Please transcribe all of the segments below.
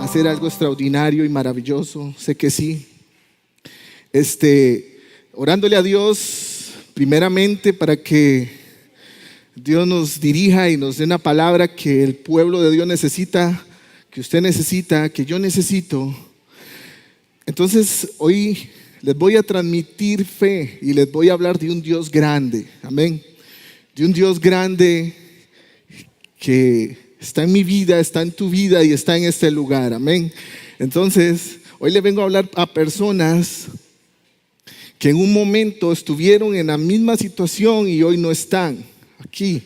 hacer algo extraordinario y maravilloso, sé que sí. Orándole a Dios primeramente para que Dios nos dirija y nos dé una palabra que el pueblo de Dios necesita, que usted necesita, que yo necesito. Entonces hoy les voy a transmitir fe y les voy a hablar de un Dios grande, amén. De un Dios grande que está en mi vida, está en tu vida y está en este lugar, amén. Entonces hoy les vengo a hablar a personas que en un momento estuvieron en la misma situación y hoy no están aquí.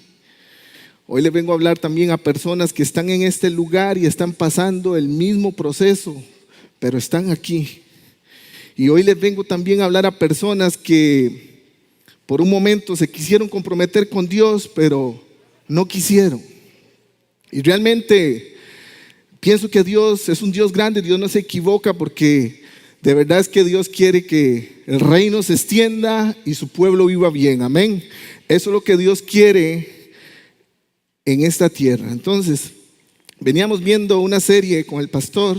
Hoy les vengo a hablar también a personas que están en este lugar y están pasando el mismo proceso, pero están aquí. Y hoy les vengo también a hablar a personas que por un momento se quisieron comprometer con Dios, pero no quisieron. Y realmente pienso que Dios es un Dios grande, Dios no se equivoca, porque de verdad es que Dios quiere que el reino se extienda y su pueblo viva bien, amén. Eso es lo que Dios quiere en esta tierra. Entonces, veníamos viendo una serie con el pastor,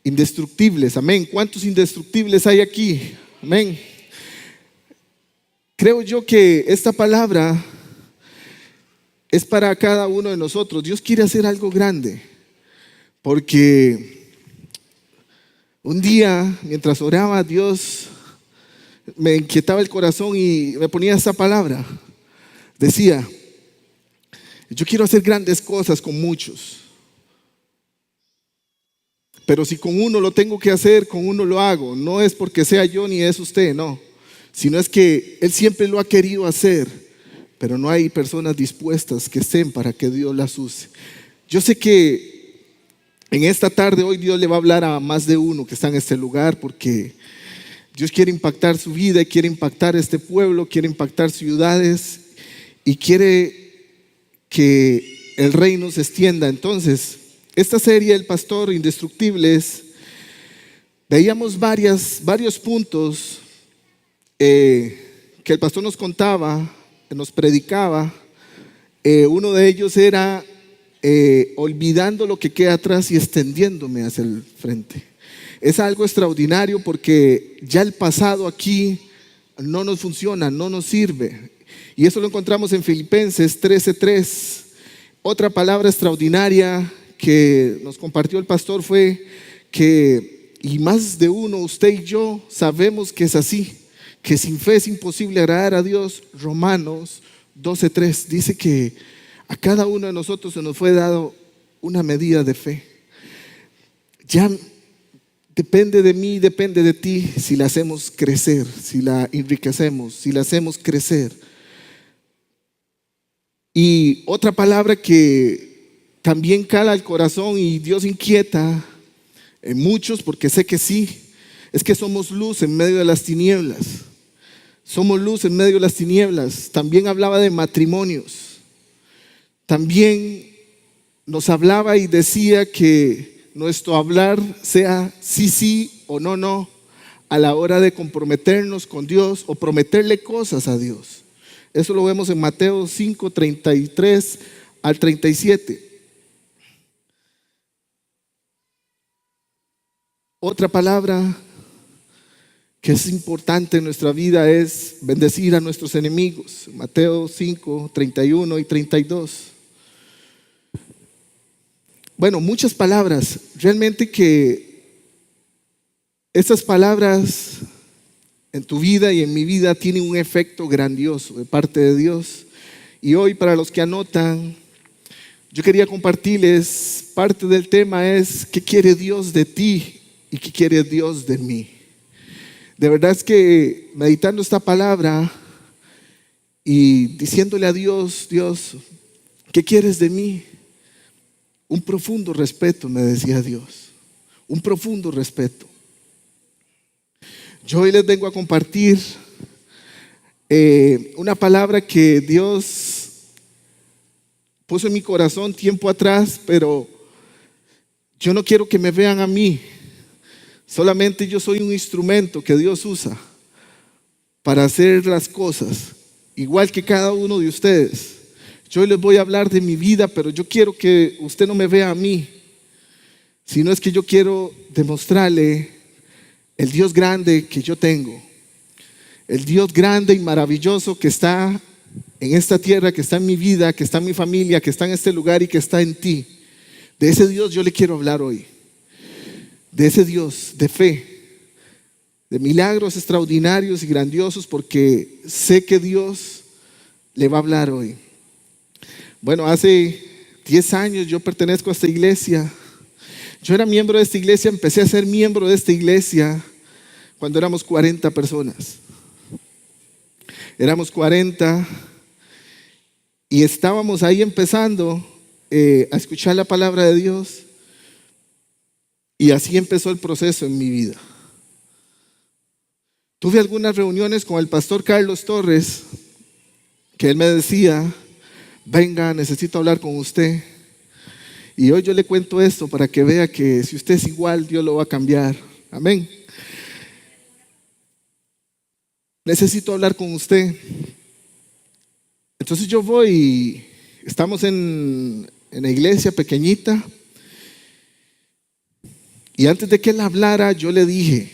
Indestructibles, amén. ¿Cuántos indestructibles hay aquí? Amén. Creo yo que esta palabra es para cada uno de nosotros. Dios quiere hacer algo grande, porque un día mientras oraba, Dios me inquietaba el corazón y me ponía esta palabra. Decía: yo quiero hacer grandes cosas con muchos, pero si con uno lo tengo que hacer, con uno lo hago. No es porque sea yo ni es usted, no, sino es que Él siempre lo ha querido hacer, pero no hay personas dispuestas que estén para que Dios las use. Yo sé que en esta tarde, hoy Dios le va a hablar a más de uno que está en este lugar, porque Dios quiere impactar su vida, quiere impactar este pueblo, quiere impactar ciudades y quiere que el reino se extienda. Entonces, esta serie, El Pastor Indestructibles, veíamos varios puntos que el pastor nos contaba, nos predicaba. Uno de ellos era olvidando lo que queda atrás y extendiéndome hacia el frente. Es algo extraordinario, porque ya el pasado aquí no nos funciona, no nos sirve. Y eso lo encontramos en Filipenses 13:3. Otra palabra extraordinaria que nos compartió el pastor fue que, y más de uno, usted y yo, sabemos que es así, que sin fe es imposible agradar a Dios. Romanos 12:3 dice que a cada uno de nosotros se nos fue dado una medida de fe. Ya depende de mí, depende de ti, si la hacemos crecer, si la enriquecemos, si la hacemos crecer. Y otra palabra que también cala el corazón y Dios inquieta en muchos, porque sé que sí, es que somos luz en medio de las tinieblas. Somos luz en medio de las tinieblas. También hablaba de matrimonios. También nos hablaba y decía que nuestro hablar sea sí o no a la hora de comprometernos con Dios o prometerle cosas a Dios. Eso lo vemos en Mateo 5:33 al 37. Otra palabra que es importante en nuestra vida es bendecir a nuestros enemigos. Mateo 5:31 y 32. Bueno, muchas palabras. Realmente que estas palabras en tu vida y en mi vida tienen un efecto grandioso de parte de Dios. Y hoy, para los que anotan, yo quería compartirles parte del tema: es ¿qué quiere Dios de ti y qué quiere Dios de mí? De verdad es que meditando esta palabra y diciéndole a Dios: Dios, ¿qué quieres de mí? Un profundo respeto, me decía Dios, un profundo respeto. Yo hoy les vengo a compartir una palabra que Dios puso en mi corazón tiempo atrás, pero yo no quiero que me vean a mí. Solamente yo soy un instrumento que Dios usa para hacer las cosas, igual que cada uno de ustedes. Yo hoy les voy a hablar de mi vida, pero yo quiero que usted no me vea a mí, sino es que yo quiero demostrarle el Dios grande que yo tengo, el Dios grande y maravilloso que está en esta tierra, que está en mi vida, que está en mi familia, que está en este lugar y que está en ti. De ese Dios yo le quiero hablar hoy, de ese Dios de fe, de milagros extraordinarios y grandiosos, porque sé que Dios le va a hablar hoy. Bueno, hace 10 años yo pertenezco a esta iglesia. Yo era miembro de esta iglesia, empecé a ser miembro de esta iglesia cuando éramos 40 personas. Éramos 40 y estábamos ahí empezando a escuchar la palabra de Dios, y así empezó el proceso en mi vida. Tuve algunas reuniones con el pastor Carlos Torres, que él me decía: venga, necesito hablar con usted. Y hoy yo le cuento esto para que vea que si usted es igual, Dios lo va a cambiar. Amén. Necesito hablar con usted. Entonces yo voy y estamos en la iglesia pequeñita. Y antes de que él hablara, yo le dije: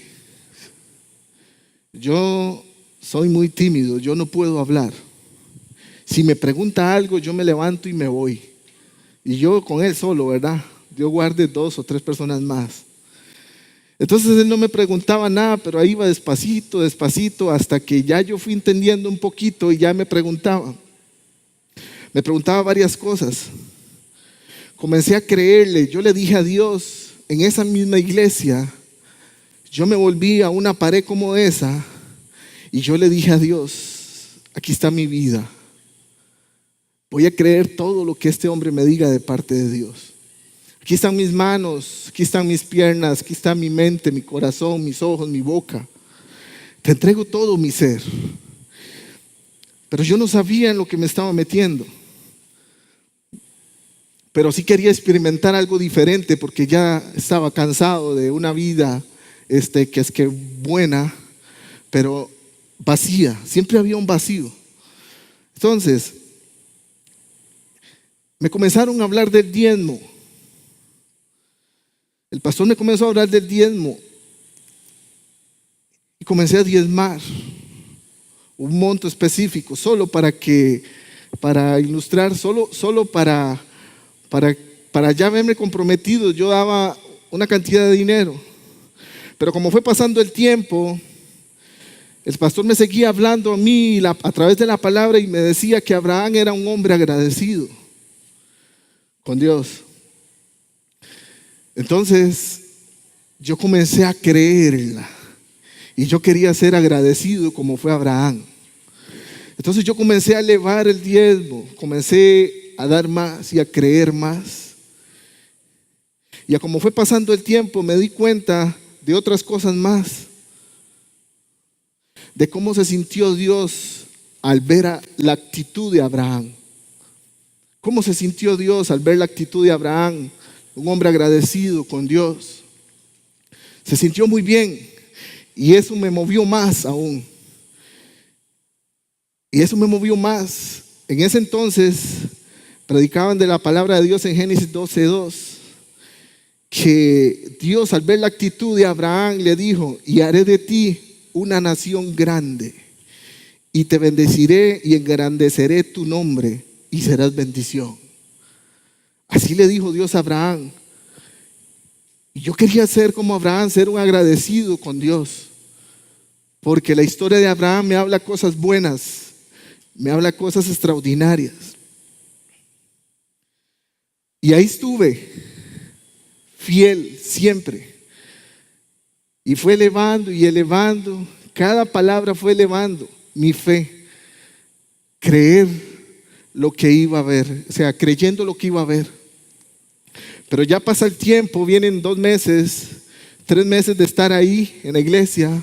yo soy muy tímido, yo no puedo hablar. Si me pregunta algo, yo me levanto y me voy. Y yo con él solo, ¿verdad? Dios guarde 2 o 3 personas más. Entonces él no me preguntaba nada, pero ahí iba despacito, despacito, hasta que ya yo fui entendiendo un poquito y ya me preguntaba. Me preguntaba varias cosas. Comencé a creerle. Yo le dije a Dios, en esa misma iglesia, yo me volví a una pared como esa y yo le dije a Dios: aquí está mi vida. Voy a creer todo lo que este hombre me diga de parte de Dios. Aquí están mis manos, aquí están mis piernas, aquí está mi mente, mi corazón, mis ojos, mi boca. Te entrego todo mi ser. Pero yo no sabía en lo que me estaba metiendo. Pero sí quería experimentar algo diferente, porque ya estaba cansado de una vida que es que buena, pero vacía. Siempre había un vacío. Entonces, me comenzaron a hablar del diezmo. El pastor me comenzó a hablar del diezmo y comencé a diezmar un monto específico, solo para ilustrar, solo para ya haberme comprometido. Yo daba una cantidad de dinero, pero como fue pasando el tiempo, el pastor me seguía hablando a mí a través de la palabra y me decía que Abraham era un hombre agradecido con Dios. Entonces yo comencé a creerla y yo quería ser agradecido como fue Abraham. Entonces yo comencé a elevar el diezmo, comencé a dar más y a creer más. Y a como fue pasando el tiempo, me di cuenta de otras cosas más, de cómo se sintió Dios al ver la actitud de Abraham. ¿Cómo se sintió Dios al ver la actitud de Abraham? Un hombre agradecido con Dios. Se sintió muy bien y eso me movió más aún. Y eso me movió más. En ese entonces predicaban de la palabra de Dios en Génesis 12:2, que Dios, al ver la actitud de Abraham, le dijo: y haré de ti una nación grande y te bendeciré y engrandeceré tu nombre y serás bendición. Así le dijo Dios a Abraham. Y yo quería ser como Abraham, ser un agradecido con Dios, porque la historia de Abraham me habla cosas buenas, me habla cosas extraordinarias. Y ahí estuve, fiel siempre. Y fue elevando y elevando, cada palabra fue elevando mi fe, creer lo que iba a ver, o sea, creyendo lo que iba a ver. Pero ya pasa el tiempo, vienen 2 meses, 3 meses de estar ahí en la iglesia,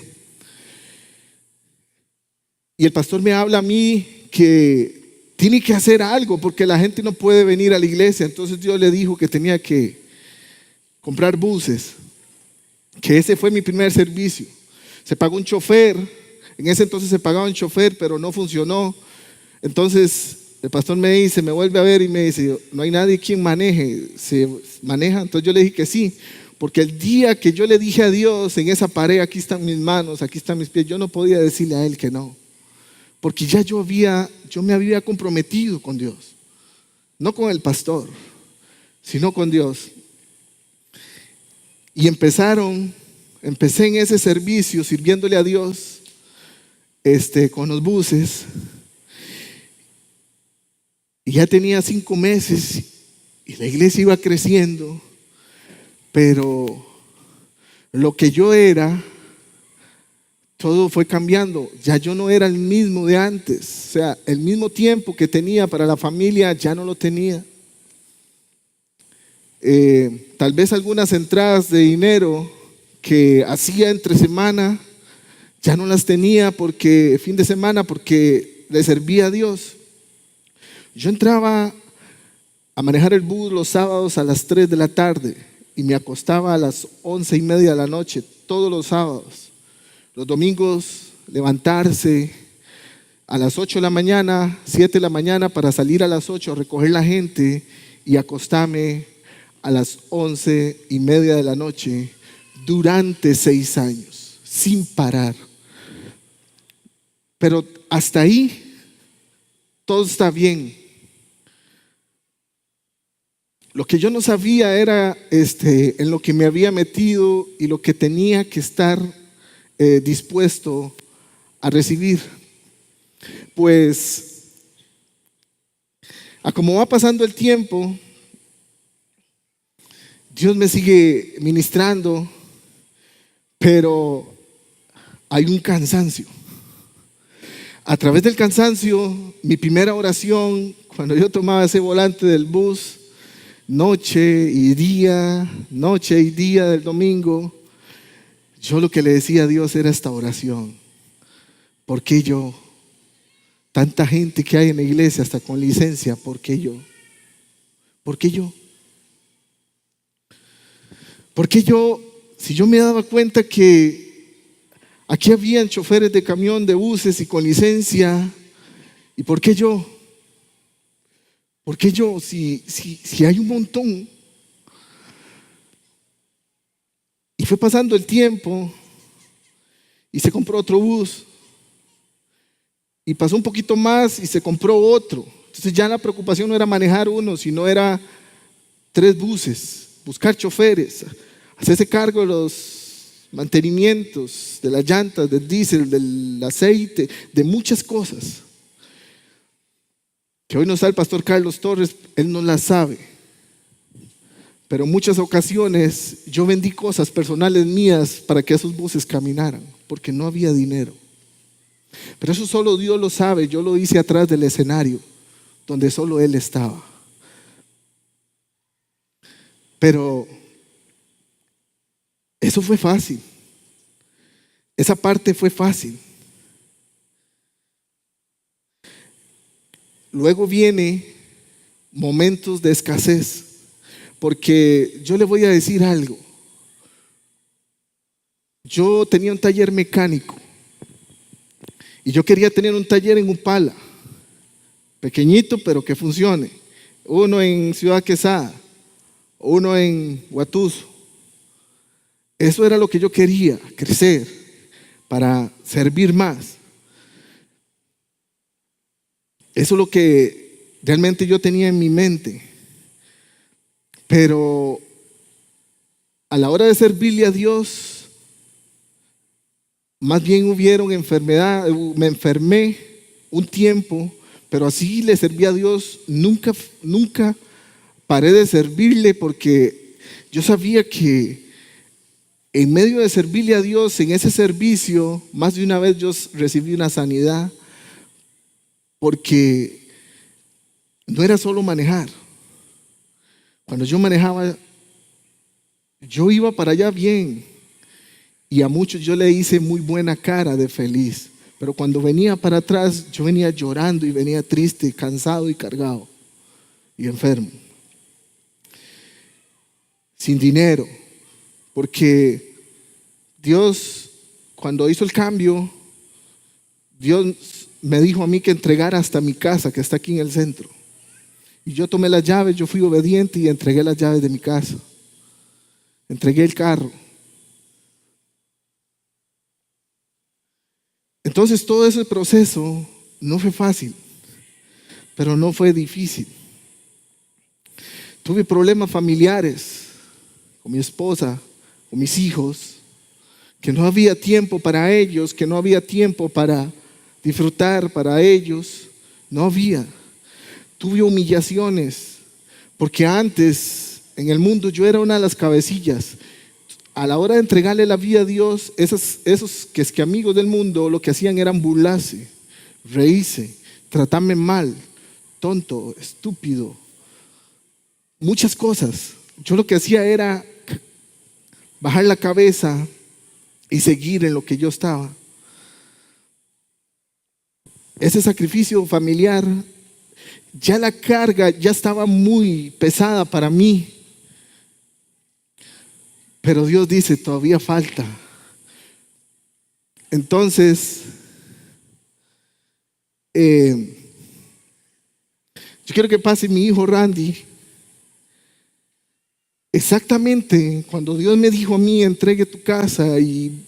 y el pastor me habla a mí que tiene que hacer algo porque la gente no puede venir a la iglesia. Entonces Dios le dijo que tenía que comprar buses, que ese fue mi primer servicio. Se pagó un chofer, en ese entonces se pagaba un chofer, pero no funcionó. Entonces el pastor me dice, me vuelve a ver y me dice, no hay nadie quien maneje, ¿se maneja? Entonces yo le dije que sí, porque el día que yo le dije a Dios en esa pared, aquí están mis manos, aquí están mis pies, yo no podía decirle a Él que no, porque ya yo me había comprometido con Dios, no con el pastor, sino con Dios. Y empecé en ese servicio sirviéndole a Dios, con los buses. Y ya tenía 5 meses y la iglesia iba creciendo, pero lo que yo era, todo fue cambiando. Ya yo no era el mismo de antes. O sea, el mismo tiempo que tenía para la familia ya no lo tenía. Tal vez algunas entradas de dinero que hacía entre semana ya no las tenía porque fin de semana, porque le servía a Dios. Yo entraba a manejar el bus los sábados a las 3 de la tarde y me acostaba a las 11:30 de la noche todos los sábados. Los domingos levantarse a las 8 de la mañana, 7 de la mañana, para salir a las 8 a recoger la gente y acostarme a las 11:30 de la noche durante 6 años, sin parar. Pero hasta ahí todo está bien. Lo que yo no sabía era en lo que me había metido y lo que tenía que estar dispuesto a recibir. Pues, a como va pasando el tiempo, Dios me sigue ministrando, pero hay un cansancio. A través del cansancio, mi primera oración, cuando yo tomaba ese volante del bus, noche y día del domingo, yo lo que le decía a Dios era esta oración: ¿por qué yo? Tanta gente que hay en la iglesia hasta con licencia, ¿por qué yo? ¿Por qué yo? ¿Por qué yo? Si yo me daba cuenta que aquí habían choferes de camión, de buses y con licencia, ¿y por qué yo? ¿Por qué yo? Si hay un montón. Y fue pasando el tiempo y se compró otro bus. Y pasó un poquito más y se compró otro. Entonces ya la preocupación no era manejar uno, sino era 3 buses, buscar choferes, hacerse cargo de los mantenimientos, de las llantas, del diésel, del aceite, de muchas cosas. Que hoy no está el pastor Carlos Torres, él no las sabe. Pero en muchas ocasiones yo vendí cosas personales mías para que esos buses caminaran, porque no había dinero. Pero eso solo Dios lo sabe. Yo lo hice atrás del escenario, donde solo Él estaba. Pero eso fue fácil. Esa parte fue fácil. Luego viene momentos de escasez, porque yo le voy a decir algo. Yo tenía un taller mecánico y yo quería tener un taller en Upala, pequeñito pero que funcione. Uno en Ciudad Quesada, uno en Huatuso. Eso era lo que yo quería, crecer para servir más. Eso es lo que realmente yo tenía en mi mente. Pero a la hora de servirle a Dios, más bien hubieron enfermedad, me enfermé un tiempo, pero así le serví a Dios. Nunca paré de servirle, porque yo sabía que en medio de servirle a Dios, en ese servicio, más de una vez yo recibí una sanidad, porque no era solo manejar. Cuando yo manejaba, yo iba para allá bien. Y a muchos yo le hice muy buena cara de feliz. Pero cuando venía para atrás, yo venía llorando y venía triste, cansado y cargado y enfermo. Sin dinero. Porque Dios, cuando hizo el cambio, Dios me dijo a mí que entregara hasta mi casa, que está aquí en el centro. Y yo tomé las llaves, yo fui obediente y entregué las llaves de mi casa. Entregué el carro. Entonces todo ese proceso no fue fácil, pero no fue difícil. Tuve problemas familiares con mi esposa, con mis hijos, que no había tiempo para ellos, que no había tiempo para disfrutar para ellos, no había. Tuve humillaciones, porque antes en el mundo yo era una de las cabecillas. A la hora de entregarle la vida a Dios, esos que es que amigos del mundo lo que hacían eran burlarse, reírse, tratarme mal, tonto, estúpido, muchas cosas. Yo lo que hacía era bajar la cabeza y seguir en lo que yo estaba. Ese sacrificio familiar, ya la carga ya estaba muy pesada para mí. Pero Dios dice, todavía falta. Entonces, yo quiero que pase mi hijo Randy. Exactamente, cuando Dios me dijo a mí, entregue tu casa y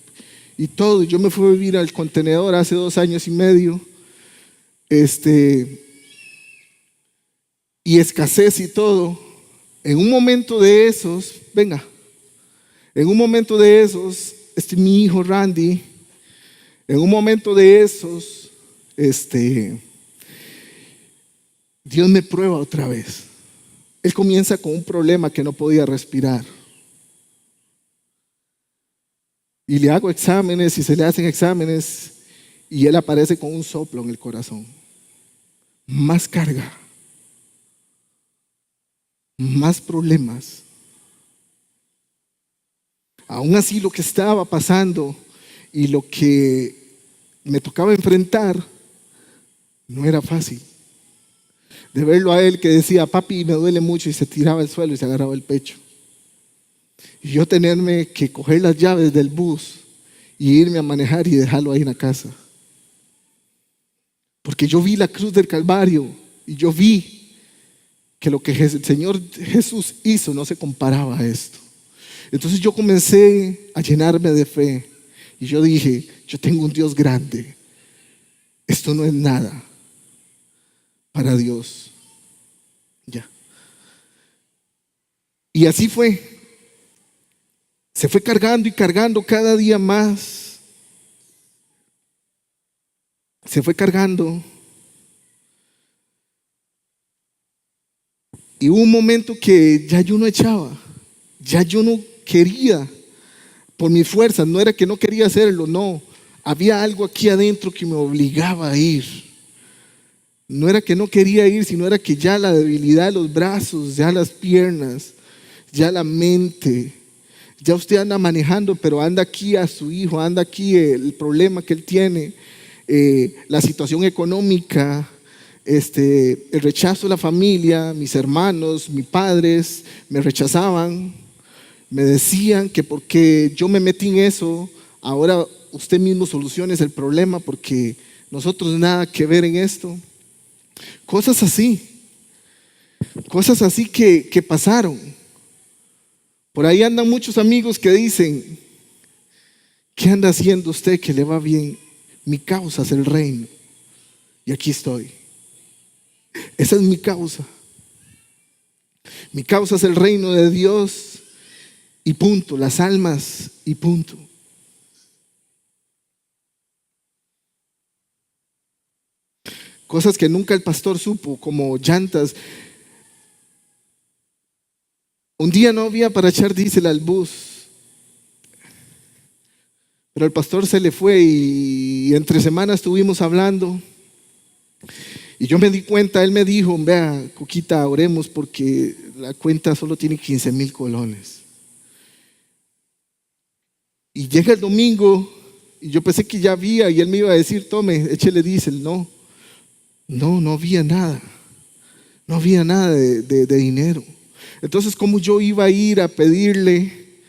todo, yo me fui a vivir al contenedor hace 2 años y medio, y escasez y todo. En un momento de esos, mi hijo Randy, en un momento de esos, Dios me prueba otra vez. Él comienza con un problema que no podía respirar. Y le hago exámenes y se le hacen exámenes y él aparece con un soplo en el corazón. Más carga, más problemas. Aún así lo que estaba pasando y lo que me tocaba enfrentar no era fácil. De verlo a él que decía, papi, me duele mucho, y se tiraba al suelo y se agarraba el pecho. Y yo tenerme que coger las llaves del bus y irme a manejar y dejarlo ahí en la casa. Porque yo vi la cruz del Calvario y yo vi que lo que el Señor Jesús hizo no se comparaba a esto. Entonces yo comencé a llenarme de fe y yo dije, yo tengo un Dios grande. Esto no es nada para Dios. Ya. Y así fue. Se fue cargando y cargando cada día más. Se fue cargando. Y hubo un momento que ya yo no echaba. Ya yo no quería por mi fuerza. No era que no quería hacerlo, no. Había algo aquí adentro que me obligaba a ir. No era que no quería ir, sino era que ya la debilidad de los brazos, ya las piernas, ya la mente, ya usted anda manejando, pero anda aquí a su hijo, anda aquí el problema que él tiene, la situación económica, el rechazo de la familia, mis hermanos, mis padres me rechazaban, me decían que porque yo me metí en eso, ahora usted mismo solucione el problema porque nosotros nada que ver en esto. Cosas así que pasaron. Por ahí andan muchos amigos que dicen, ¿qué anda haciendo usted que le va bien? Mi causa es el reino. Y aquí estoy. Esa es mi causa. Mi causa es el reino de Dios y punto, las almas y punto. Cosas que nunca el pastor supo, como llantas. Un día no había para echar diésel al bus, pero el pastor se le fue y entre semanas estuvimos hablando. Y yo me di cuenta, él me dijo, vea, Coquita, oremos porque la cuenta solo tiene 15,000 colones. Y llega el domingo y yo pensé que ya había y él me iba a decir, tome, échele diésel. No había nada. No había nada de dinero. Entonces, ¿cómo yo iba a ir a pedirle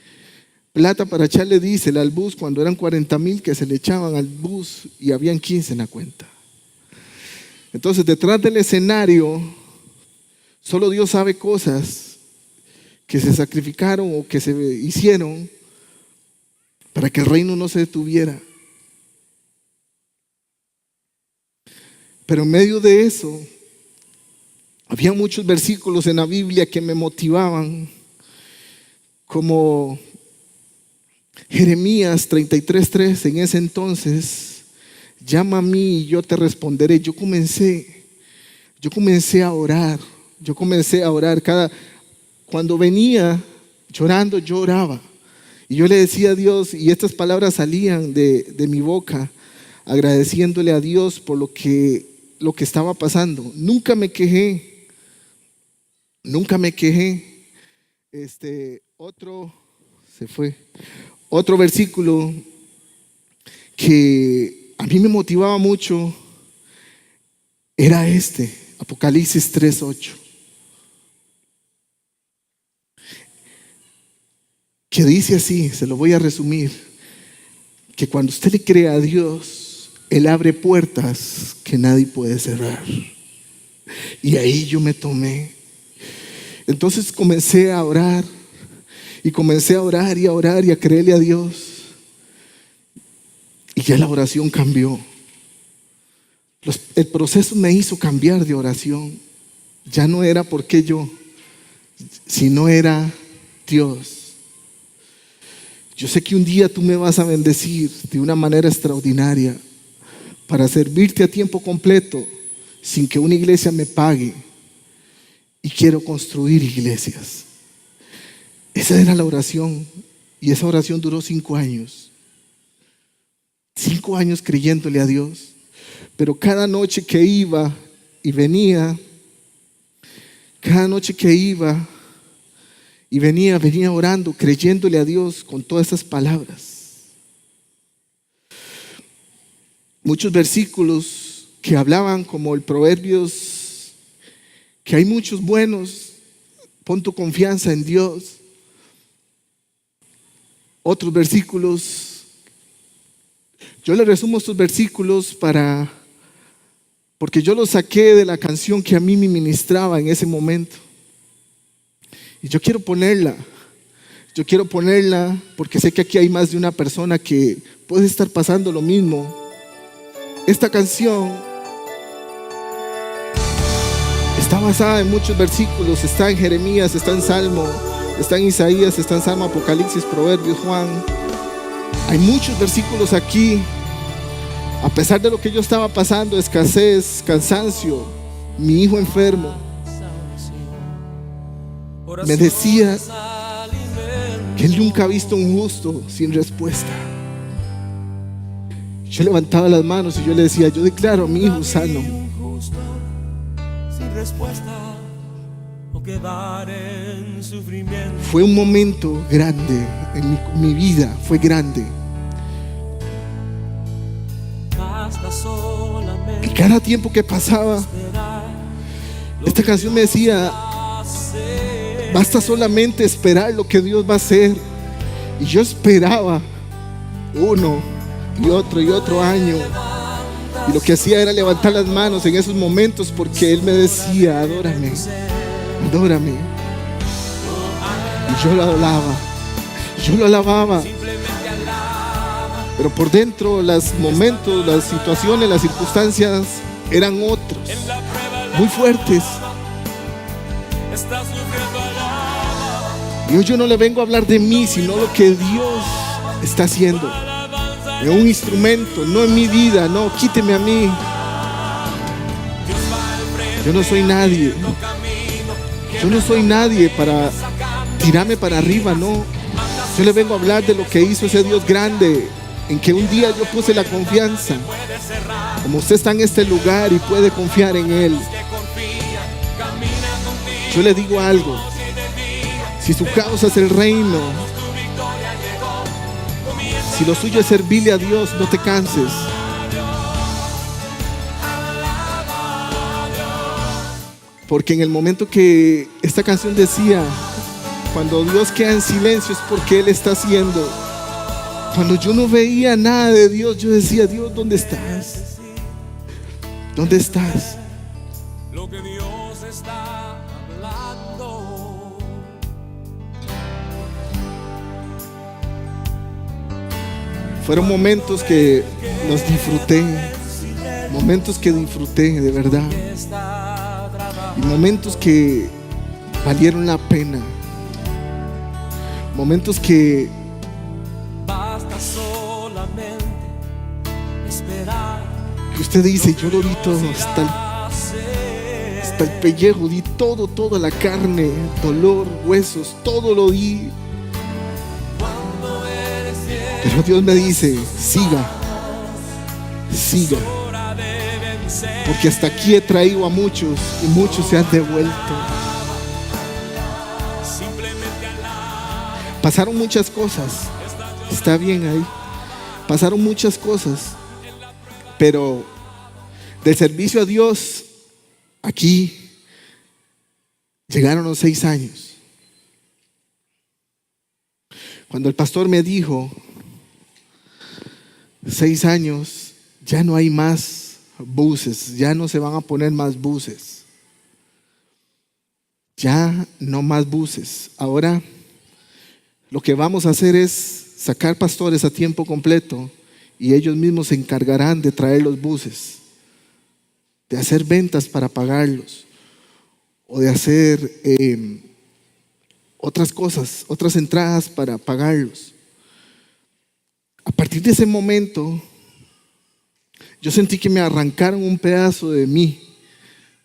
plata para echarle diésel al bus cuando eran 40,000 que se le echaban al bus y habían 15 en la cuenta? Entonces, detrás del escenario, solo Dios sabe cosas que se sacrificaron o que se hicieron para que el reino no se detuviera. Pero en medio de eso, había muchos versículos en la Biblia que me motivaban, como Jeremías 33:3. En ese entonces, llama a mí y yo te responderé. Yo comencé a orar. Cuando venía llorando, yo oraba. Y yo le decía a Dios, y estas palabras salían de mi boca, agradeciéndole a Dios por lo que estaba pasando. Nunca me quejé. Otro versículo que a mí me motivaba mucho era Apocalipsis 3:8, que dice así, se lo voy a resumir, que cuando usted le cree a Dios, Él abre puertas que nadie puede cerrar. Y ahí yo me tomé. Entonces comencé a orar y a creerle a Dios. Y ya la oración cambió. El proceso me hizo cambiar de oración. Ya no era porque yo, sino era Dios. Yo sé que un día tú me vas a bendecir de una manera extraordinaria para servirte a tiempo completo sin que una iglesia me pague. Y quiero construir iglesias. Esa era la oración. Y esa oración duró 5 años. 5 años creyéndole a Dios. Pero cada noche que iba y venía, venía orando, creyéndole a Dios con todas esas palabras. Muchos versículos que hablaban como el Proverbios, que hay muchos buenos, pon tu confianza en Dios. Otros versículos, yo le resumo estos versículos porque yo los saqué de la canción que a mí me ministraba en ese momento. Y yo quiero ponerla porque sé que aquí hay más de una persona que puede estar pasando lo mismo. Esta canción está basada en muchos versículos. Está en Jeremías, está en Salmo, está en Isaías, está en Salmo, Apocalipsis, Proverbios, Juan. Hay muchos versículos aquí. A pesar de lo que yo estaba pasando, escasez, cansancio, mi hijo enfermo, me decía que él nunca ha visto un justo sin respuesta. Yo levantaba las manos y yo le decía, yo declaro a mi hijo sano. Fue un momento grande en mi vida, fue grande. Y cada tiempo que pasaba, esta canción me decía, basta solamente esperar lo que Dios va a hacer. Y yo esperaba uno y otro año. Y lo que hacía era levantar las manos en esos momentos, porque Él me decía, adórame. Y yo lo alababa. Pero por dentro los momentos, las situaciones, las circunstancias eran otros, muy fuertes. Y hoy yo no le vengo a hablar de mí, sino lo que Dios está haciendo. En un instrumento, no en mi vida, no, quíteme a mí. Yo no soy nadie. Yo no soy nadie para tirarme para arriba, no. Yo le vengo a hablar de lo que hizo ese Dios grande, en que un día yo puse la confianza. Como usted está en este lugar y puede confiar en Él, yo le digo algo: si su causa es el reino, si lo suyo es servirle a Dios, no te canses. Porque en el momento que esta canción decía, cuando Dios queda en silencio es porque Él está haciendo. Cuando yo no veía nada de Dios, yo decía, Dios, ¿dónde estás? ¿Dónde estás? lo que Dios está hablando. Fueron momentos que los disfruté, momentos que disfruté de verdad, y momentos que valieron la pena, momentos que Basta solamente esperar. que usted dice, yo lo di todo, hasta el pellejo, di todo, toda la carne, dolor, huesos, todo lo di. Pero Dios me dice, siga, siga, porque hasta aquí he traído a muchos y muchos se han devuelto. Pasaron muchas cosas, está bien ahí, pasaron muchas cosas, pero del servicio a Dios, aquí llegaron los 6 años. Cuando el pastor me dijo, 6 años, ya no hay más buses, ya no se van a poner más buses, ya no más buses. Ahora lo que vamos a hacer es sacar pastores a tiempo completo y ellos mismos se encargarán de traer los buses, de hacer ventas para pagarlos o de hacer otras cosas, otras entradas para pagarlos. A partir de ese momento, yo sentí que me arrancaron un pedazo de mí,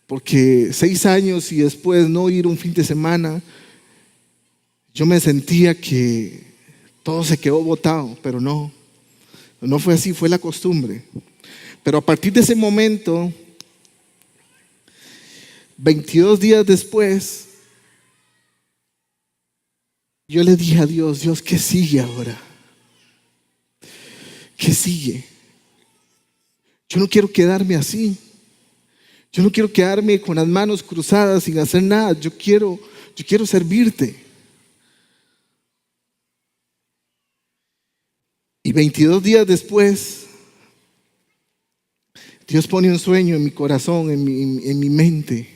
porque 6 años y después no ir un fin de semana, yo me sentía que todo se quedó botado, pero no fue así, fue la costumbre. Pero a partir de ese momento, 22 días después, yo le dije a Dios, Dios, ¿qué sigue ahora? ¿Qué sigue? Yo no quiero quedarme así. Yo no quiero quedarme con las manos cruzadas sin hacer nada. Yo quiero servirte. Y 22 días después, Dios pone un sueño en mi corazón, en mi mente.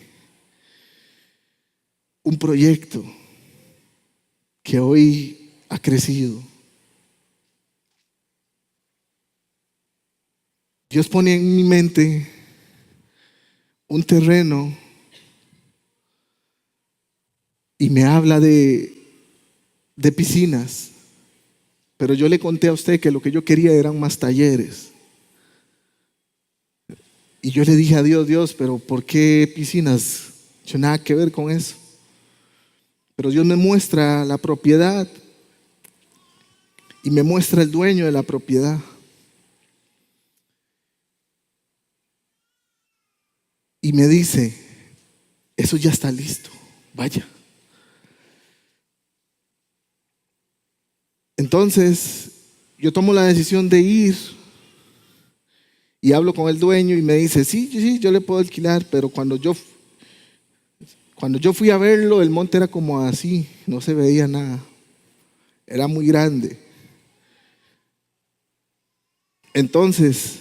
Un proyecto que hoy ha crecido. Dios pone en mi mente un terreno y me habla de piscinas. Pero yo le conté a usted que lo que yo quería eran más talleres. Y yo le dije a Dios, Dios, pero ¿por qué piscinas? Yo nada que ver con eso. Pero Dios me muestra la propiedad y me muestra el dueño de la propiedad. Y me dice, eso ya está listo, vaya. Entonces, yo tomo la decisión de ir y hablo con el dueño y me dice, sí, yo le puedo alquilar, pero cuando yo fui a verlo, el monte era como así, no se veía nada, era muy grande. Entonces,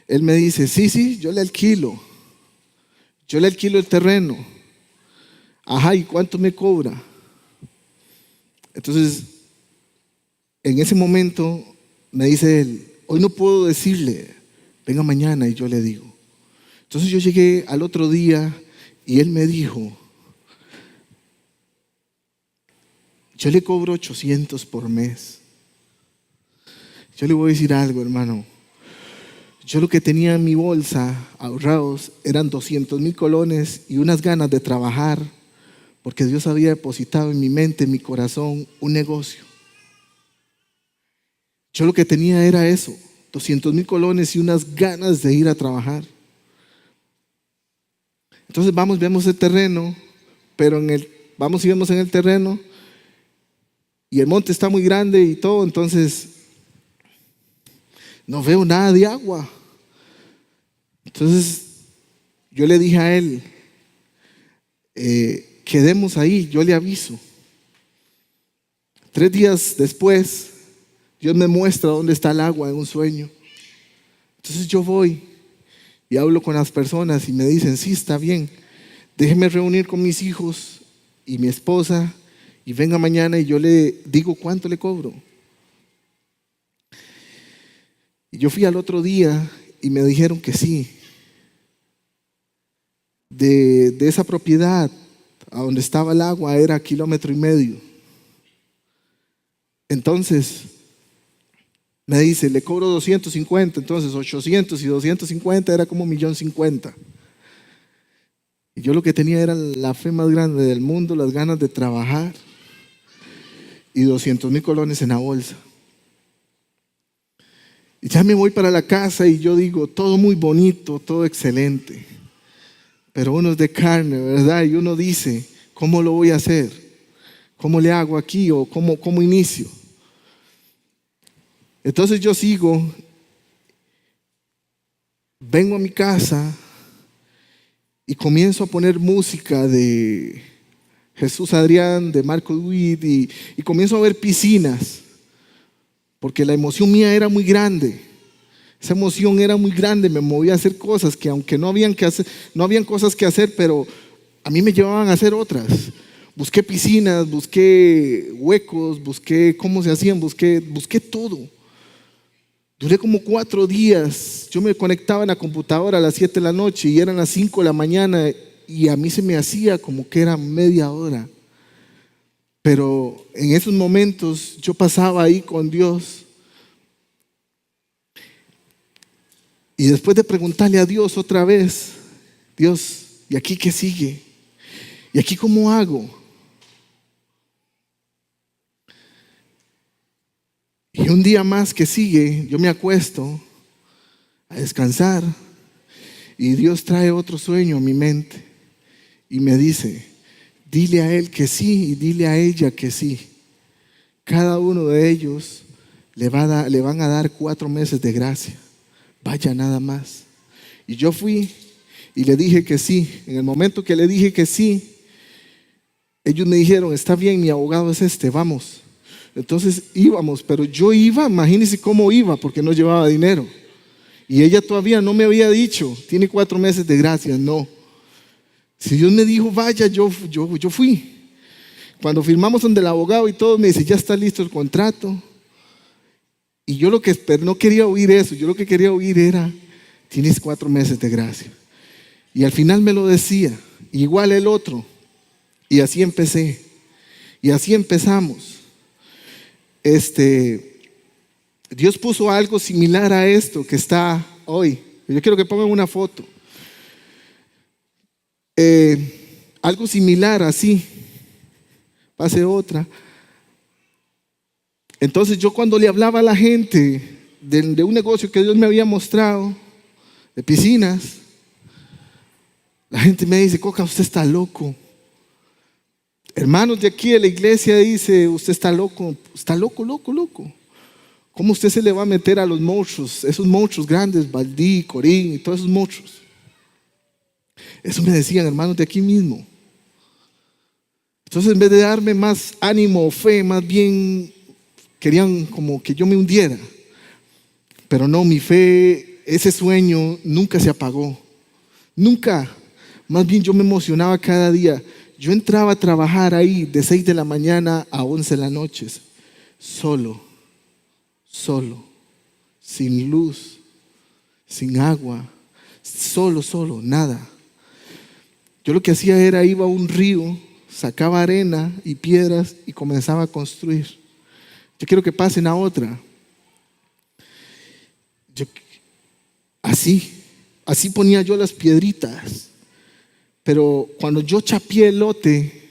él me dice, sí, yo le alquilo el terreno. Ajá, ¿y cuánto me cobra? Entonces, en ese momento me dice él, hoy no puedo decirle, venga mañana, y yo le digo. Entonces yo llegué al otro día y él me dijo, yo le cobro 800 por mes. Yo le voy a decir algo, hermano. Yo lo que tenía en mi bolsa ahorrados eran 200,000 colones y unas ganas de trabajar, porque Dios había depositado en mi mente, en mi corazón, un negocio. Yo lo que tenía era eso, 200,000 colones y unas ganas de ir a trabajar. Entonces vemos el terreno, pero vemos en el terreno y el monte está muy grande y todo, entonces no veo nada de agua. Entonces yo le dije a él, quedemos ahí, yo le aviso. 3 días después, Dios me muestra dónde está el agua en un sueño. Entonces yo voy y hablo con las personas y me dicen, sí, está bien, déjeme reunir con mis hijos y mi esposa y venga mañana y yo le digo cuánto le cobro. Y yo fui al otro día y me dijeron que sí. De esa propiedad a donde estaba el agua era 1,5 kilómetros. Entonces me dice, le cobro 250, entonces 800 y 250 era como 1,50,000. Y yo lo que tenía era la fe más grande del mundo, las ganas de trabajar y 200,000 colones en la bolsa. Y ya me voy para la casa y yo digo, todo muy bonito, todo excelente. Pero uno es de carne, ¿verdad? Y uno dice, ¿cómo lo voy a hacer? ¿Cómo le hago aquí? ¿O cómo inicio? Entonces yo sigo, vengo a mi casa y comienzo a poner música de Jesús Adrián, de Marco Witt y comienzo a ver piscinas. Porque la emoción mía era muy grande. Esa emoción era muy grande, me movía a hacer cosas que aunque no habían cosas que hacer, pero a mí me llevaban a hacer otras. Busqué piscinas, busqué huecos, busqué cómo se hacían, busqué todo. Duré como 4 días. Yo me conectaba en la computadora a las 7 de la noche y eran las 5 de la mañana y a mí se me hacía como que era media hora. Pero en esos momentos yo pasaba ahí con Dios y después de preguntarle a Dios otra vez, Dios, ¿y aquí qué sigue? ¿Y aquí cómo hago? Y un día más que sigue, yo me acuesto a descansar y Dios trae otro sueño a mi mente y me dice, dile a él que sí y dile a ella que sí. Cada uno de ellos le van a dar 4 meses de gracia. Vaya nada más. Y yo fui y le dije que sí. En el momento que le dije que sí, ellos me dijeron, está bien, mi abogado es este, vamos. Entonces íbamos, pero yo iba, imagínense cómo iba, porque no llevaba dinero. Y ella todavía no me había dicho, tiene 4 meses de gracia, no. Si Dios me dijo, vaya, yo fui. Cuando firmamos donde el abogado y todo, me dice, ya está listo el contrato. Y yo lo que no quería oír eso, yo lo que quería oír era, tienes 4 meses de gracia. Y al final me lo decía, igual el otro. Y así empecé. Y así empezamos. Dios puso algo similar a esto que está hoy. Yo quiero que pongan una foto. Algo similar así. Pase otra. Entonces yo cuando le hablaba a la gente de un negocio que Dios me había mostrado, de piscinas, la gente me dice, Coca, usted está loco. Hermanos de aquí de la iglesia dice, usted está loco, loco. ¿Cómo usted se le va a meter a los monstruos, esos monstruos grandes, Baldí, Corín y todos esos monstruos? Eso me decían hermanos de aquí mismo. Entonces en vez de darme más ánimo o fe, más bien querían como que yo me hundiera. Pero no, mi fe, ese sueño nunca se apagó. Nunca. Más bien yo me emocionaba cada día. Yo entraba a trabajar ahí de 6 de la mañana a 11 de la noche. Solo, sin luz, sin agua, solo, nada. Yo lo que hacía era iba a un río, sacaba arena y piedras y comenzaba a construir. Yo quiero que pasen a otra. Así ponía yo las piedritas. Pero cuando yo chapié el lote,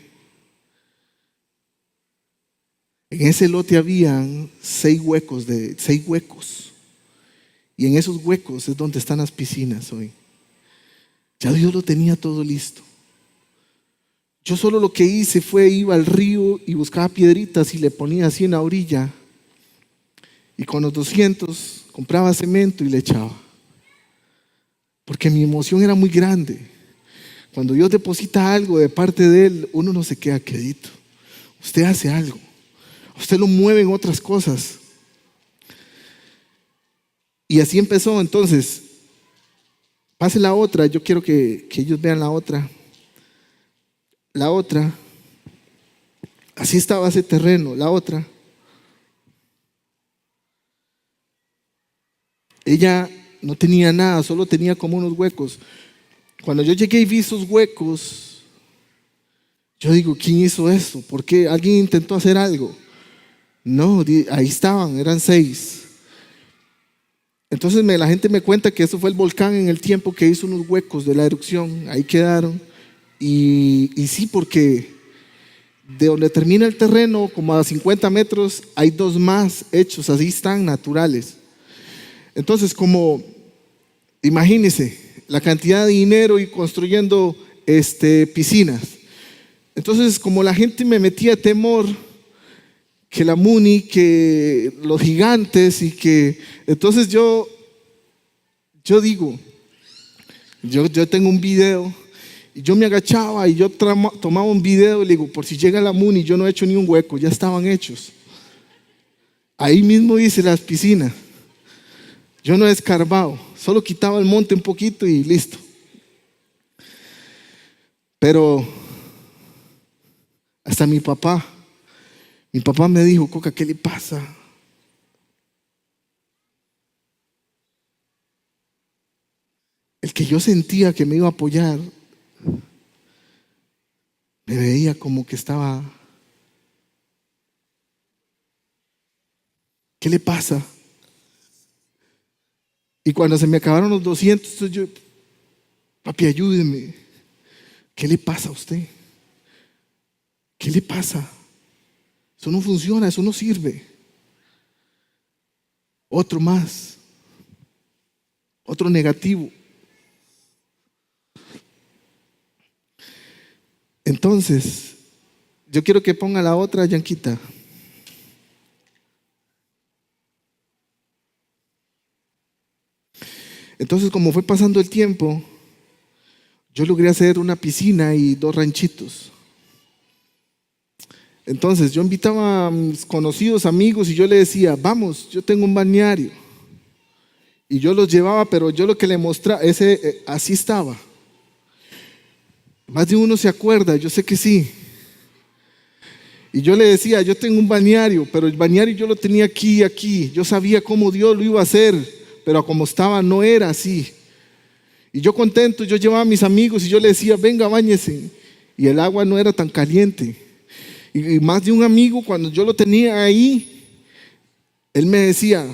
en ese lote habían 6 huecos. Y en esos huecos es donde están las piscinas hoy. Ya Dios lo tenía todo listo. Yo solo lo que hice fue iba al río y buscaba piedritas y le ponía así en la orilla. Y con los 200 compraba cemento y le echaba. Porque mi emoción era muy grande. Cuando Dios deposita algo de parte de Él, uno no se queda quedito. Usted hace algo. Usted lo mueve en otras cosas. Y así empezó. Entonces, Pase la otra, yo quiero que ellos vean la otra. La otra, así estaba ese terreno, la otra. Ella no tenía nada, solo tenía como unos huecos. Cuando yo llegué y vi esos huecos, yo digo, ¿quién hizo eso? ¿Por qué? ¿Alguien intentó hacer algo? No, ahí estaban, eran 6. Entonces la gente me cuenta que eso fue el volcán en el tiempo que hizo unos huecos de la erupción, ahí quedaron. Y sí, porque de donde termina el terreno, como a 50 metros, hay 2 más hechos, así están, naturales. Entonces, como, imagínense, la cantidad de dinero y construyendo piscinas. Entonces, como la gente me metía temor, que la Muni, que los gigantes y que... Entonces yo digo, yo tengo un video y yo me agachaba y yo tomaba un video y le digo, por si llega la Muni, yo no he hecho ni un hueco, ya estaban hechos. Ahí mismo hice las piscinas. Yo no he escarbado, solo quitaba el monte un poquito y listo. Pero hasta mi papá me dijo, Coca, ¿qué le pasa? El que yo sentía que me iba a apoyar, me veía como que estaba, ¿qué le pasa? Y cuando se me acabaron los 200, entonces yo, papi, ayúdeme. ¿Qué le pasa a usted? ¿Qué le pasa? Eso no funciona, eso no sirve. Otro más. Otro negativo. Entonces, yo quiero que ponga la otra, Yanquita. Entonces, como fue pasando el tiempo, yo logré hacer una piscina y 2 ranchitos. Entonces, yo invitaba a mis conocidos, amigos, y yo le decía, vamos, yo tengo un balneario. Y yo los llevaba, pero yo lo que le mostraba, así estaba. Más de uno se acuerda, yo sé que sí. Y yo le decía, yo tengo un balneario, pero el balneario yo lo tenía aquí. Yo sabía cómo Dios lo iba a hacer, pero como estaba no era así. Y yo contento, yo llevaba a mis amigos y yo le decía, venga, báñese. Y el agua no era tan caliente. Y más de un amigo, cuando yo lo tenía ahí, él me decía,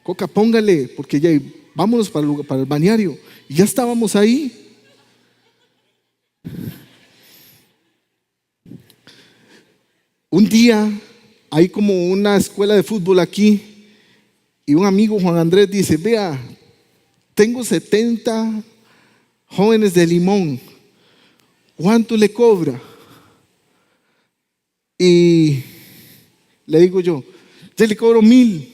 Coca, póngale, porque ya vámonos para el balneario. Y ya estábamos ahí. Un día hay como una escuela de fútbol aquí y un amigo, Juan Andrés, dice, vea, tengo 70 jóvenes de Limón, ¿cuánto le cobra? Y le digo yo le cobro 1,000.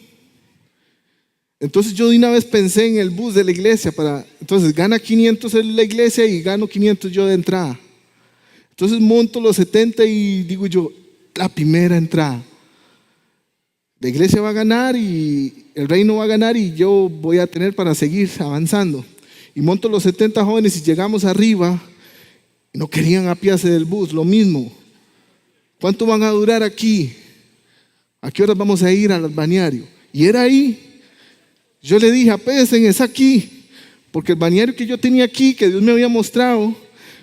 Entonces yo de una vez pensé en el bus de la iglesia, entonces gana 500 en la iglesia y gano 500 yo de entrada. Entonces monto los 70 y digo yo, la primera entrada. La iglesia va a ganar y el reino va a ganar y yo voy a tener para seguir avanzando. Y monto los 70 jóvenes y llegamos arriba y no querían apiarse del bus, lo mismo. ¿Cuánto van a durar aquí? ¿A qué horas vamos a ir al balneario? Y era ahí. Yo le dije, apésen, es aquí. Porque el balneario que yo tenía aquí, que Dios me había mostrado,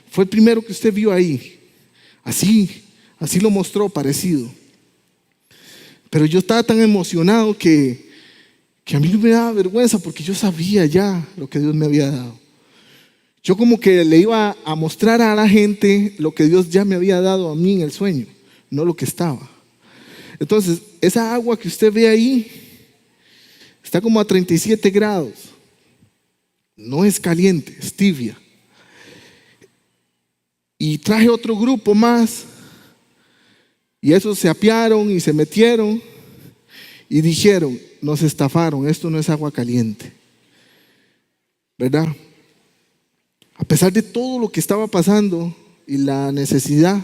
fue el primero que usted vio ahí. Así lo mostró, parecido. Pero yo estaba tan emocionado que a mí no me daba vergüenza porque yo sabía ya lo que Dios me había dado. Yo como que le iba a mostrar a la gente lo que Dios ya me había dado a mí en el sueño, no lo que estaba. Entonces, esa agua que usted ve ahí está como a 37 grados. No es caliente, es tibia. Y traje otro grupo más. Y esos se apiaron y se metieron y dijeron, nos estafaron, esto no es agua caliente. ¿Verdad? A pesar de todo lo que estaba pasando y la necesidad,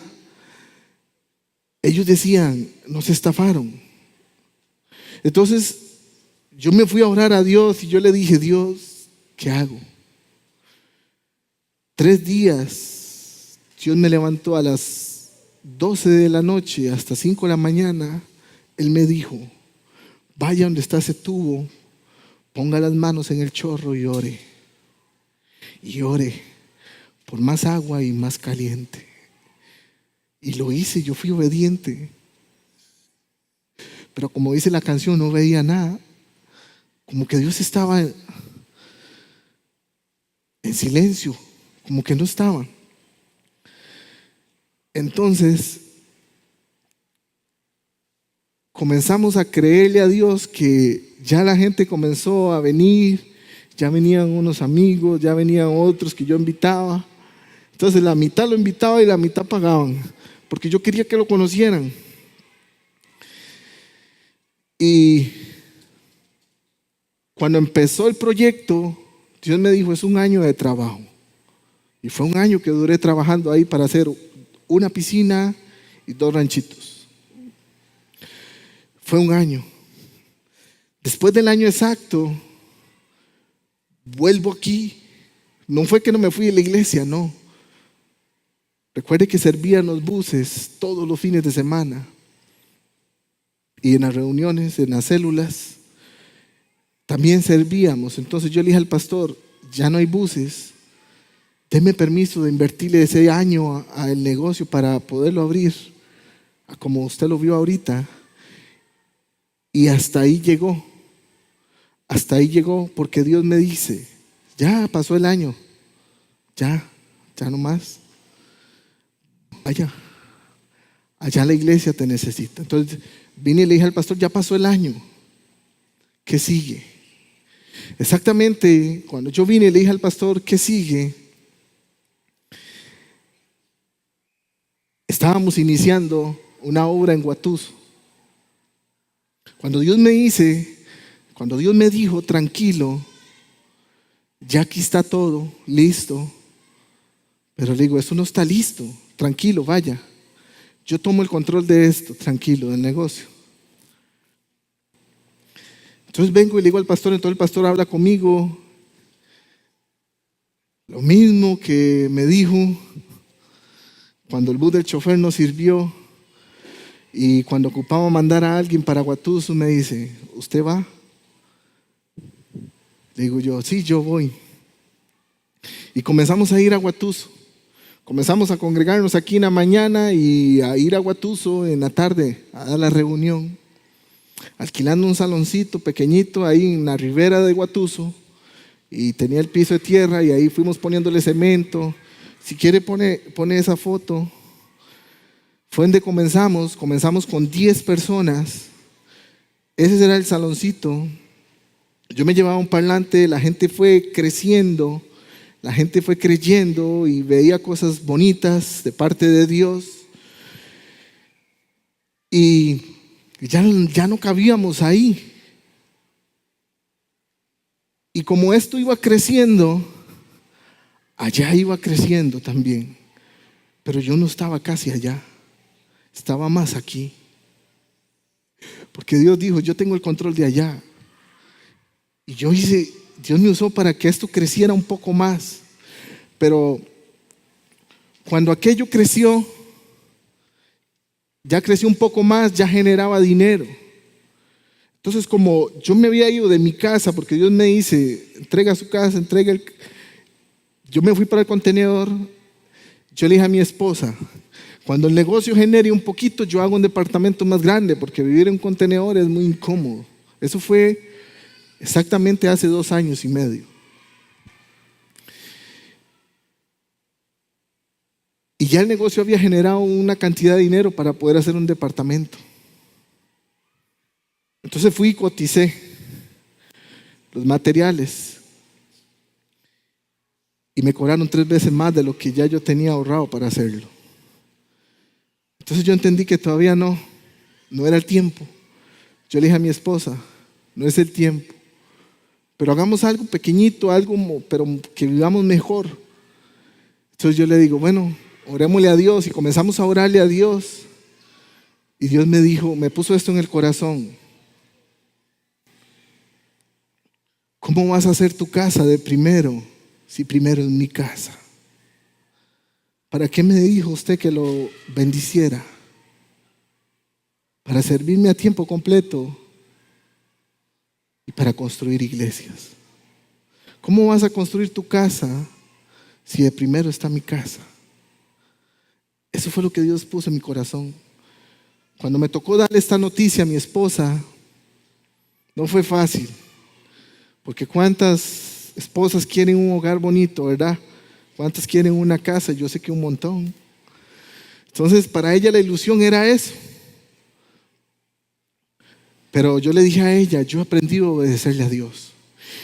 ellos decían, nos estafaron. Entonces yo me fui a orar a Dios y yo le dije, Dios, ¿qué hago? 3 días, Dios me levantó a las 12 de la noche hasta 5 de la mañana. Él me dijo: vaya donde está ese tubo, ponga las manos en el chorro y ore. Y ore por más agua y más caliente. Y lo hice, yo fui obediente. Pero como dice la canción, no veía nada. Como que Dios estaba en silencio, como que no estaba. Entonces comenzamos a creerle a Dios, que ya la gente comenzó a venir, ya venían unos amigos, ya venían otros que yo invitaba. Entonces la mitad lo invitaba y la mitad pagaban, porque yo quería que lo conocieran. Y cuando empezó el proyecto, Dios me dijo: es un año de trabajo. Y fue un año que duré trabajando ahí para hacer una piscina y 2 ranchitos. Fue un año. Después del año exacto, vuelvo aquí. No fue que no me fui de la iglesia, no. Recuerde que servía en los buses todos los fines de semana. Y en las reuniones, en las células, también servíamos. Entonces yo le dije al pastor: ya no hay buses, deme permiso de invertirle ese año al negocio para poderlo abrir, como usted lo vio ahorita. Y hasta ahí llegó. Hasta ahí llegó, porque Dios me dice: ya pasó el año, ya no más. Vaya, allá la iglesia te necesita. Entonces vine y le dije al pastor: ya pasó el año, ¿qué sigue? Exactamente, cuando yo vine y le dije al pastor: ¿qué sigue? Estábamos iniciando una obra en Guatuso. Cuando Dios me dijo: tranquilo, ya aquí está todo listo. Pero le digo: eso no está listo, tranquilo, vaya. Yo tomo el control de esto, tranquilo, del negocio. Entonces vengo y le digo al pastor, entonces el pastor habla conmigo. Lo mismo que me dijo cuando el bus del chofer no sirvió y cuando ocupaba mandar a alguien para Guatuso, me dice: ¿usted va? Le digo yo: sí, yo voy. Y comenzamos a ir a Guatuso. Comenzamos a congregarnos aquí en la mañana y a ir a Guatuso en la tarde a dar la reunión, alquilando un saloncito pequeñito ahí en la ribera de Guatuso, y tenía el piso de tierra y ahí fuimos poniéndole cemento. Si quiere pone esa foto. Fue donde comenzamos con 10 personas. Ese era el saloncito. Yo me llevaba un parlante, la gente fue creciendo. La gente fue creyendo y veía cosas bonitas de parte de Dios. Y ya no cabíamos ahí. Y como esto iba creciendo, allá iba creciendo también. Pero yo no estaba casi allá, estaba más aquí. Porque Dios dijo: yo tengo el control de allá. Y Dios me usó para que esto creciera un poco más. Pero cuando aquello creció, ya creció un poco más, ya generaba dinero. Entonces, como yo me había ido de mi casa, porque Dios me dice: entrega su casa, yo me fui para el contenedor. Yo le dije a mi esposa: cuando el negocio genere un poquito, yo hago un departamento más grande, porque vivir en un contenedor es muy incómodo. Eso fue exactamente hace 2 años y medio. Y ya el negocio había generado una cantidad de dinero para poder hacer un departamento. Entonces fui y coticé los materiales y me cobraron 3 veces más de lo que ya yo tenía ahorrado para hacerlo. Entonces yo entendí que todavía no era el tiempo. Yo le dije a mi esposa: no es el tiempo, pero hagamos algo pequeñito, pero que vivamos mejor. Entonces yo le digo: bueno, orémosle a Dios. Y comenzamos a orarle a Dios. Y Dios me puso esto en el corazón: ¿cómo vas a hacer tu casa de primero si primero es mi casa? ¿para qué me dijo usted que lo bendiciera? Para servirme a tiempo completo y para construir iglesias. ¿Cómo vas a construir tu casa si de primero está mi casa? Eso fue lo que Dios puso en mi corazón. Cuando me tocó darle esta noticia a mi esposa, no fue fácil, porque cuántas esposas quieren un hogar bonito, ¿verdad? ¿Cuántas quieren una casa? Yo sé que un montón. Entonces para ella la ilusión era eso. Pero yo le dije a ella, yo he aprendido a obedecerle a Dios.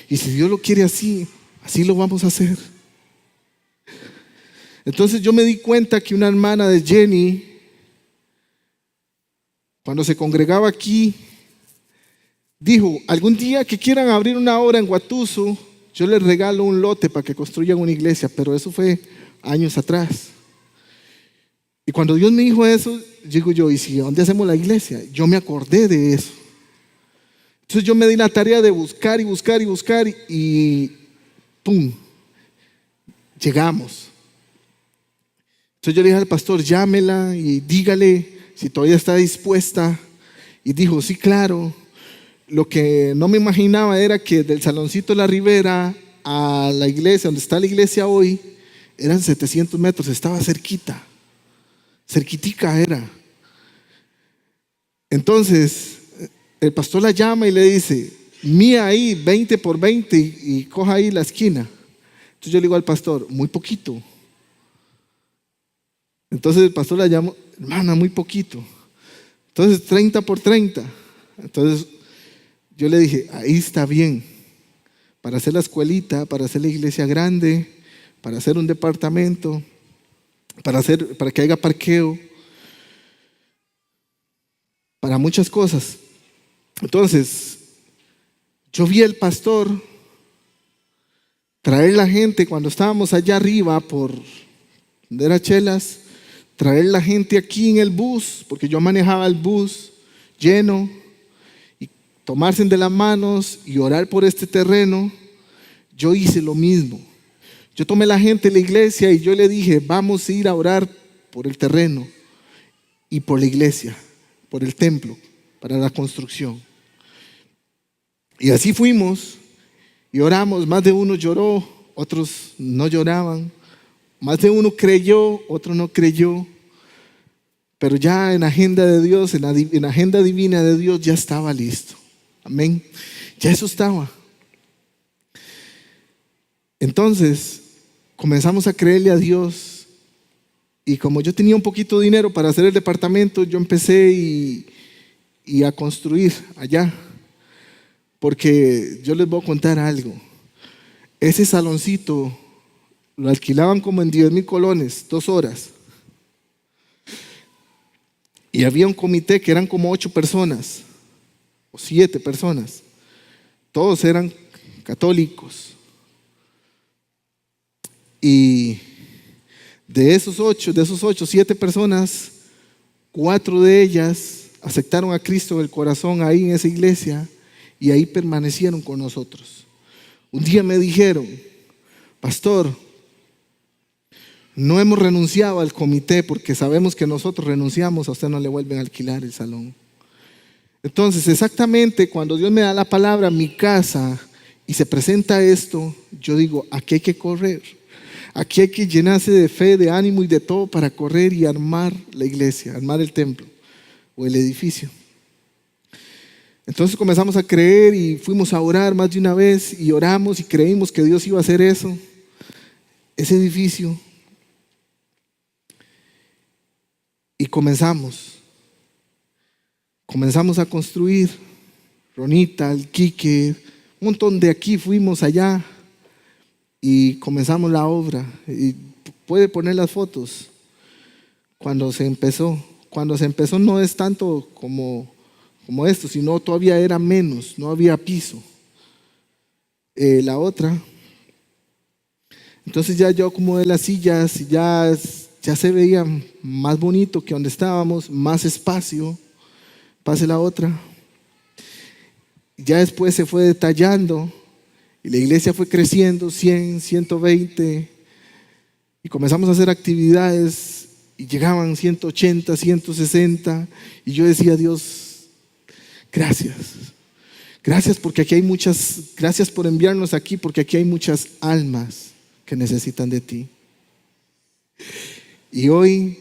Y si Dios lo quiere así, así lo vamos a hacer. Entonces yo me di cuenta que una hermana de Jenny, cuando se congregaba aquí, dijo, algún día que quieran abrir una obra en Guatuso, yo les regalo un lote para que construyan una iglesia, pero eso fue años atrás. Y cuando Dios me dijo eso, digo yo, ¿y si dónde hacemos la iglesia? Yo me acordé de eso. Entonces yo me di la tarea de buscar y buscar y buscar y ¡pum! Llegamos. Entonces yo le dije al pastor, llámela y dígale si todavía está dispuesta. Y dijo, sí, claro. Lo que no me imaginaba era que del saloncito de la Ribera a la iglesia, donde está la iglesia hoy, eran 700 metros, estaba cerquita, cerquitica era. Entonces, el pastor la llama y le dice, mía ahí, 20 por 20 y coja ahí la esquina. Entonces yo le digo al pastor, muy poquito. Entonces el pastor la llamó, hermana, muy poquito. Entonces 30 por 30. Entonces yo le dije, ahí está bien, para hacer la escuelita, para hacer la iglesia grande, para hacer un departamento, para que haya parqueo, para muchas cosas. Entonces, yo vi al pastor traer la gente cuando estábamos allá arriba por donde era Chelas, traer la gente aquí en el bus, porque yo manejaba el bus lleno, y tomarse de las manos y orar por este terreno. Yo hice lo mismo. Yo tomé la gente de la iglesia y yo le dije, vamos a ir a orar por el terreno y por la iglesia, por el templo, para la construcción. Y así fuimos y oramos. Más de uno lloró, otros no lloraban. Más de uno creyó, otro no creyó. Pero ya en la agenda de Dios, en la agenda divina de Dios, ya estaba listo. Amén. Ya eso estaba. Entonces comenzamos a creerle a Dios. Y como yo tenía un poquito de dinero para hacer el departamento, yo empecé y a construir allá. Porque yo les voy a contar algo. Ese saloncito lo alquilaban como en 10,000 colones, 2 horas. Y había un comité que eran como 8 personas o 7 personas. Todos eran católicos. Y de esos 8, 7 personas, 4 de ellas aceptaron a Cristo en el corazón ahí en esa iglesia. Y ahí permanecieron con nosotros. Un día me dijeron, pastor, no hemos renunciado al comité porque sabemos que nosotros renunciamos, a usted no le vuelven a alquilar el salón. Entonces, exactamente cuando Dios me da la palabra, mi casa, y se presenta esto, yo digo, aquí hay que correr. Aquí hay que llenarse de fe, de ánimo y de todo para correr y armar la iglesia, armar el templo o el edificio. Entonces comenzamos a creer y fuimos a orar más de una vez y oramos y creímos que Dios iba a hacer eso, ese edificio. Y comenzamos a construir. Ronita, el Quique, un montón de aquí fuimos allá y comenzamos la obra. Y puede poner las fotos cuando se empezó. Cuando se empezó no es tanto como esto, sino todavía era menos, no había piso. La otra, entonces ya yo acomodé las sillas y ya se veía más bonito que donde estábamos, más espacio. Pase la otra. Ya después se fue detallando y la iglesia fue creciendo, 100, 120, Y comenzamos a hacer actividades y llegaban 180, 160 y yo decía: Dios, gracias. Gracias porque aquí hay muchas, gracias por enviarnos aquí, porque aquí hay muchas almas que necesitan de ti. Y hoy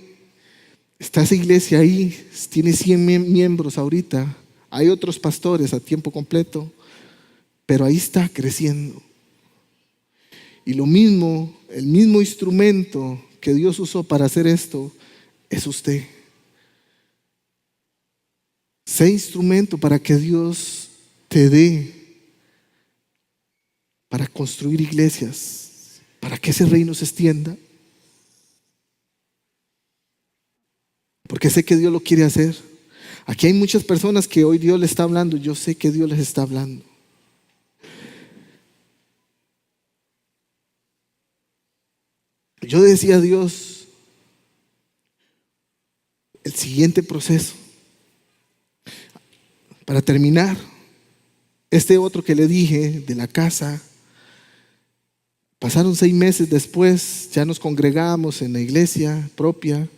está esa iglesia ahí, tiene 100 miembros ahorita. Hay otros pastores a tiempo completo, pero ahí está creciendo. Y lo mismo, el mismo instrumento que Dios usó para hacer esto es usted. Sé instrumento para que Dios te dé para construir iglesias, para que ese reino se extienda. Porque sé que Dios lo quiere hacer. Aquí hay muchas personas que hoy Dios les está hablando. Yo sé que Dios les está hablando. Yo decía a Dios, el siguiente proceso, para terminar, este otro que le dije de la casa, pasaron 6 meses después, ya nos congregamos en la iglesia propia,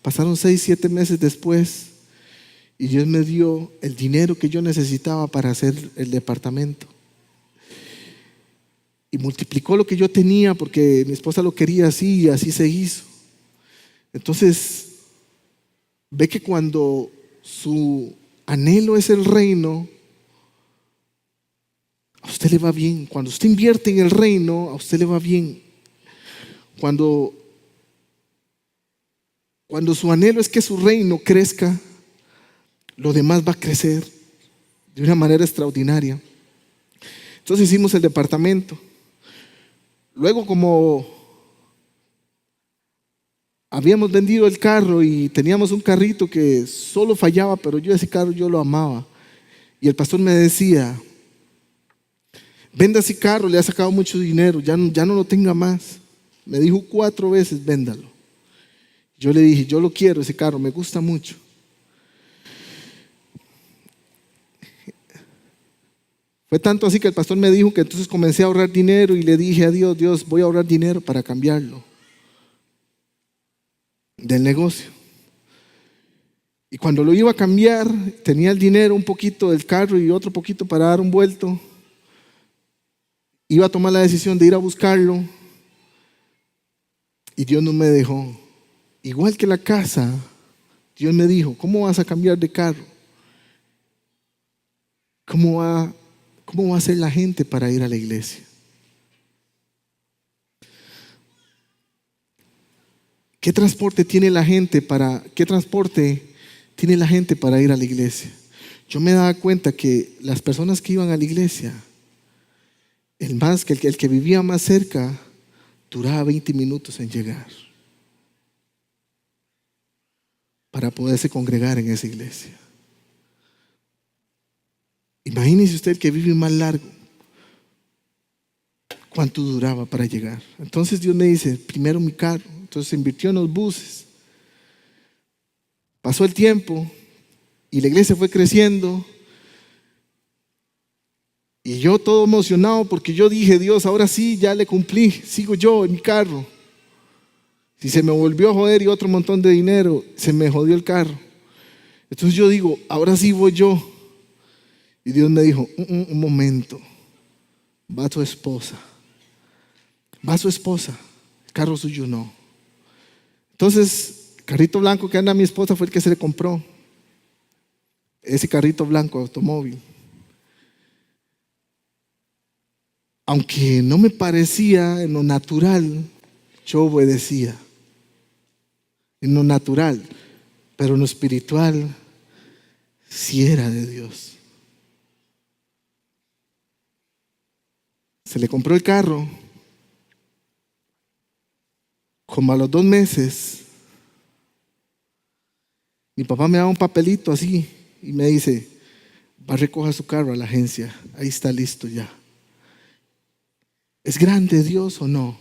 pasaron 6, 7 meses después, y Dios me dio el dinero que yo necesitaba para hacer el departamento. Y multiplicó lo que yo tenía porque mi esposa lo quería así y así se hizo. Entonces, ve que cuando su anhelo es el reino, a usted le va bien. Cuando usted invierte en el reino, a usted le va bien. Cuando su anhelo es que su reino crezca, lo demás va a crecer de una manera extraordinaria. Entonces hicimos el departamento. Luego, como habíamos vendido el carro y teníamos un carrito que solo fallaba, pero yo ese carro yo lo amaba. Y el pastor me decía: venda ese carro, le ha sacado mucho dinero, ya no lo tenga más. Me dijo 4 veces: véndalo. Yo le dije: yo lo quiero, ese carro, me gusta mucho. Fue tanto así que el pastor me dijo que entonces comencé a ahorrar dinero y le dije a Dios: Dios, voy a ahorrar dinero para cambiarlo del negocio. Y cuando lo iba a cambiar, tenía el dinero, un poquito del carro y otro poquito para dar un vuelto. Iba a tomar la decisión de ir a buscarlo y Dios no me dejó. Igual que la casa, Dios me dijo: ¿cómo vas a cambiar de carro? ¿Cómo va a ser la gente para ir a la iglesia? ¿Qué transporte tiene la gente para ir a la iglesia? Yo me daba cuenta que las personas que iban a la iglesia, el que vivía más cerca, duraba 20 minutos en llegar para poderse congregar en esa iglesia. Imagínese usted el que vive más largo, cuánto duraba para llegar. Entonces Dios me dice: primero mi carro. Entonces se invirtió en los buses. Pasó el tiempo y la iglesia fue creciendo. Y yo todo emocionado porque yo dije: Dios, ahora sí, ya le cumplí. Sigo yo en mi carro. Si se me volvió a joder y otro montón de dinero, se me jodió el carro. Entonces yo digo: ahora sí voy yo. Y Dios me dijo: un momento, va tu esposa. Va su esposa, el carro suyo no. Entonces, el carrito blanco que anda mi esposa fue el que se le compró. Ese carrito blanco automóvil. Aunque no me parecía en lo natural, yo obedecía. En lo natural, pero en lo espiritual sí era de Dios. Se le compró el carro. Como a los 2 meses, mi papá me da un papelito así y me dice: va a recoger su carro a la agencia, ahí está listo ya. ¿Es grande Dios o no?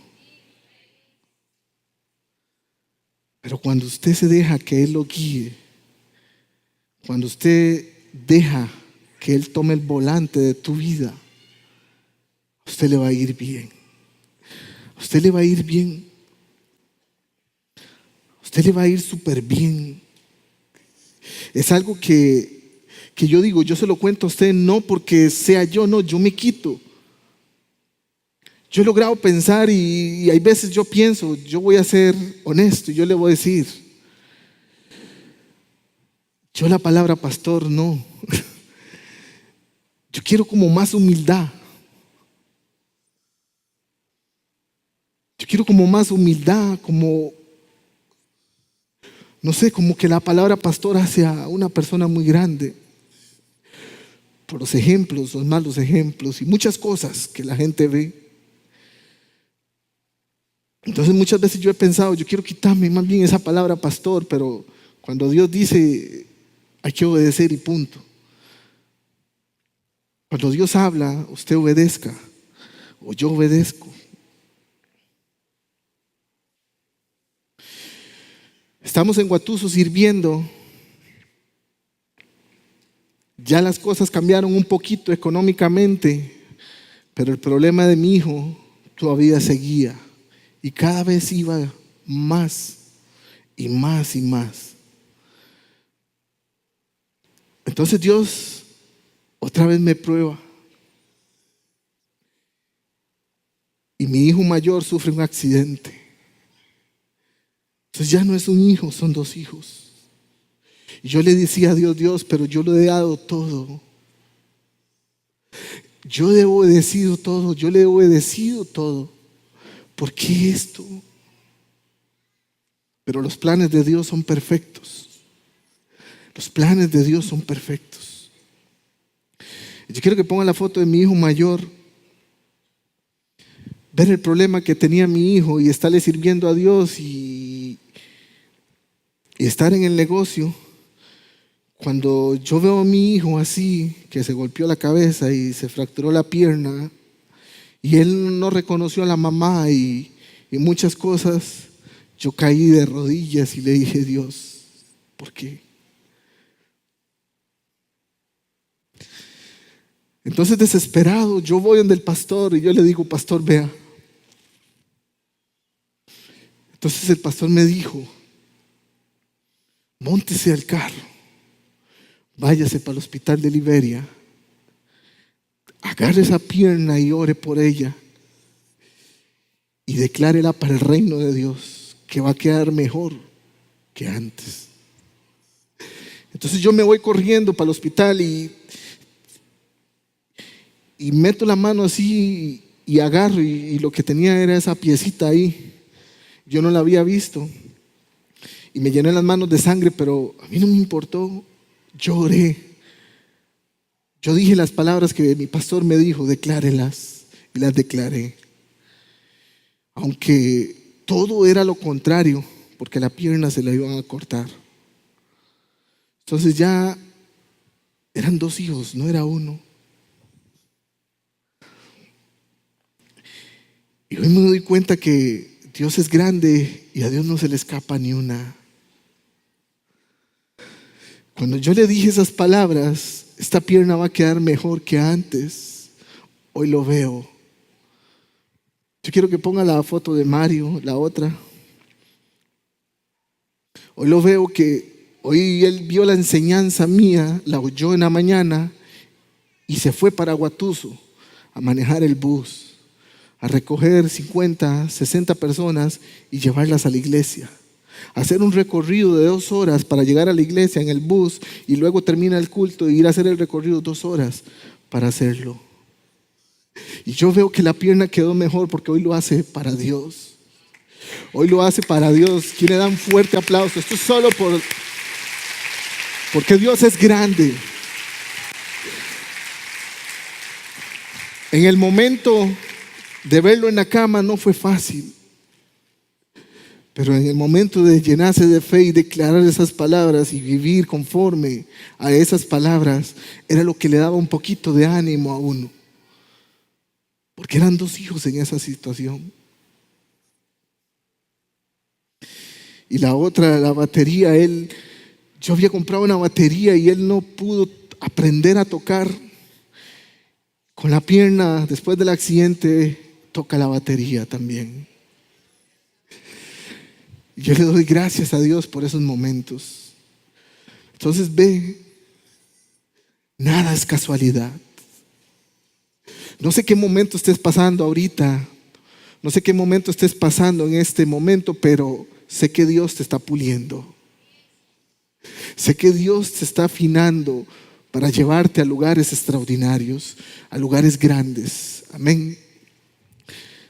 Pero cuando usted se deja que Él lo guíe, cuando usted deja que Él tome el volante de tu vida, a usted le va a ir bien. A usted le va a ir bien. usted le va a ir súper bien. Es algo que yo digo, yo se lo cuento a usted no porque sea yo, no, yo me quito. Yo he logrado pensar y hay veces yo pienso, yo voy a ser honesto y yo le voy a decir, yo la palabra pastor no. Yo quiero como más humildad. Yo quiero como más humildad, como, no sé, como que la palabra pastor hace a una persona muy grande. Por los ejemplos, los malos ejemplos y muchas cosas que la gente ve. Entonces muchas veces yo he pensado, yo quiero quitarme más bien esa palabra pastor, pero cuando Dios dice, hay que obedecer y punto. Cuando Dios habla, usted obedezca o yo obedezco. Estamos en Guatuso sirviendo. Ya las cosas cambiaron un poquito económicamente, pero el problema de mi hijo todavía seguía y cada vez iba más y más y más. Entonces Dios otra vez me prueba y mi hijo mayor sufre un accidente. Entonces ya no es un hijo, son 2 hijos. Y yo le decía a Dios, pero yo lo he dado todo. Yo le he obedecido todo, yo le he obedecido todo. ¿Por qué esto? Pero los planes de Dios son perfectos. Los planes de Dios son perfectos. Yo quiero que pongan la foto de mi hijo mayor. Ver el problema que tenía mi hijo y estarle sirviendo a Dios y estar en el negocio. Cuando yo veo a mi hijo así, que se golpeó la cabeza y se fracturó la pierna, y él no reconoció a la mamá y muchas cosas, yo caí de rodillas y le dije, Dios, ¿por qué? Entonces desesperado, yo voy donde el pastor y yo le digo, pastor, vea. Entonces el pastor me dijo, móntese al carro, váyase para el hospital de Liberia, agarre esa pierna y ore por ella y declárela para el reino de Dios, que va a quedar mejor que antes. Entonces yo me voy corriendo para el hospital y meto la mano así y agarro y lo que tenía era esa piecita ahí. Yo no la había visto y me llené las manos de sangre, pero a mí no me importó. Yo oré. Yo dije las palabras que mi pastor me dijo, declárelas, y las declaré. Aunque todo era lo contrario, porque la pierna se la iban a cortar. Entonces ya eran 2 hijos, no era uno. Y hoy me doy cuenta que Dios es grande y a Dios no se le escapa ni una. Cuando yo le dije esas palabras, esta pierna va a quedar mejor que antes, hoy lo veo. Yo quiero que ponga la foto de Mario, la otra. Hoy lo veo que hoy él vio la enseñanza mía, la oyó en la mañana y se fue para Guatuso a manejar el bus, a recoger 50, 60 personas y llevarlas a la iglesia. Hacer un recorrido de 2 horas para llegar a la iglesia en el bus y luego termina el culto y ir a hacer el recorrido 2 horas para hacerlo. Y yo veo que la pierna quedó mejor porque hoy lo hace para Dios. Hoy lo hace para Dios. ¿Quién le da un fuerte aplauso? Esto es solo porque Dios es grande. En el momento de verlo en la cama no fue fácil. Pero en el momento de llenarse de fe y declarar esas palabras y vivir conforme a esas palabras, era lo que le daba un poquito de ánimo a uno. Porque eran 2 hijos en esa situación. Y la otra, la batería, yo había comprado una batería y él no pudo aprender a tocar. Con la pierna, después del accidente, toca la batería también. Y yo le doy gracias a Dios por esos momentos. Entonces ve, nada es casualidad. No sé qué momento estés pasando ahorita, no sé qué momento estés pasando en este momento, pero sé que Dios te está puliendo. Sé que Dios te está afinando para llevarte a lugares extraordinarios, a lugares grandes. Amén.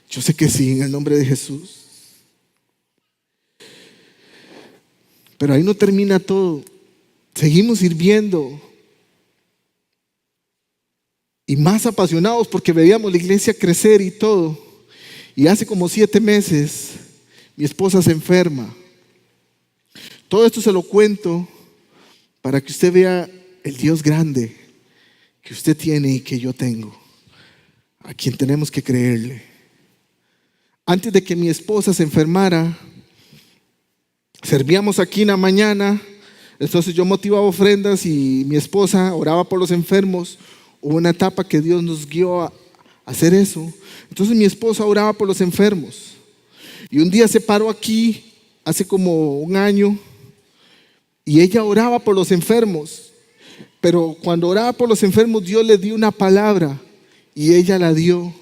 Yo sé que sí, en el nombre de Jesús. Pero ahí no termina todo. Seguimos sirviendo. Y más apasionados porque veíamos la iglesia crecer y todo. Y hace como 7 meses mi esposa se enferma. Todo esto se lo cuento para que usted vea el Dios grande que usted tiene y que yo tengo, a quien tenemos que creerle. Antes de que mi esposa se enfermara, servíamos aquí en la mañana. Entonces yo motivaba ofrendas y mi esposa oraba por los enfermos. Hubo una etapa que Dios nos guió a hacer eso. Entonces mi esposa oraba por los enfermos. Y un día se paró aquí, hace como un año, y ella oraba por los enfermos. Pero cuando oraba por los enfermos, Dios le dio una palabra y ella la dio.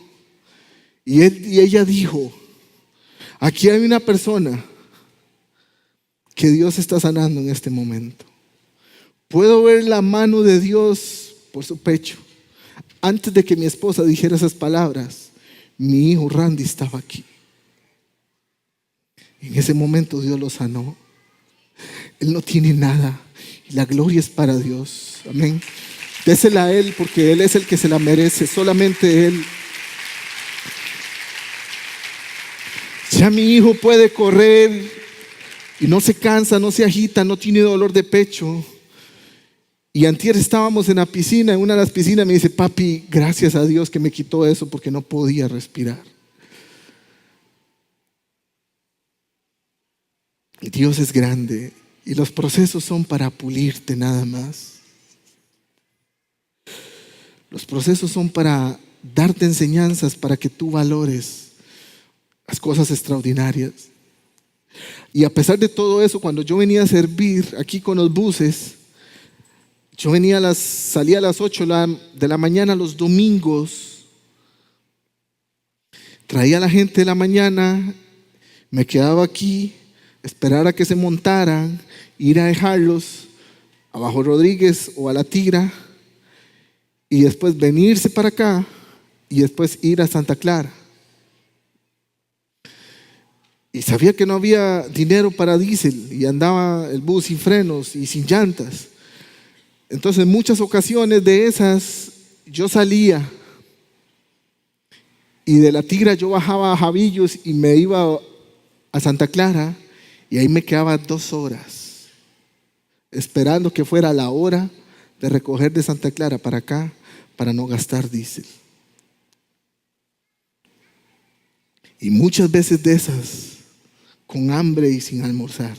Y ella dijo, aquí hay una persona que Dios está sanando en este momento. Puedo ver la mano de Dios por su pecho. Antes de que mi esposa dijera esas palabras, mi hijo Randy estaba aquí. En ese momento Dios lo sanó. Él no tiene nada y la gloria es para Dios. Amén. Désela a Él porque Él es el que se la merece, solamente Él. Ya mi hijo puede correr y no se cansa, no se agita, no tiene dolor de pecho. Y antier estábamos en la piscina, en una de las piscinas, me dice, papi, gracias a Dios que me quitó eso porque no podía respirar. Y Dios es grande y los procesos son para pulirte nada más. Los procesos son para darte enseñanzas para que tú valores las cosas extraordinarias. Y a pesar de todo eso, cuando yo venía a servir aquí con los buses, yo salía a las 8 de la mañana los domingos, traía a la gente de la mañana, me quedaba aquí, esperar a que se montaran, ir a dejarlos a Bajo Rodríguez o a La Tigra y después venirse para acá y después ir a Santa Clara. Y sabía que no había dinero para diésel y andaba el bus sin frenos y sin llantas. Entonces en muchas ocasiones de esas yo salía y de La Tigra yo bajaba a Javillos y me iba a Santa Clara y ahí me quedaba 2 horas esperando que fuera la hora de recoger de Santa Clara para acá para no gastar diésel. Y muchas veces de esas con hambre y sin almorzar.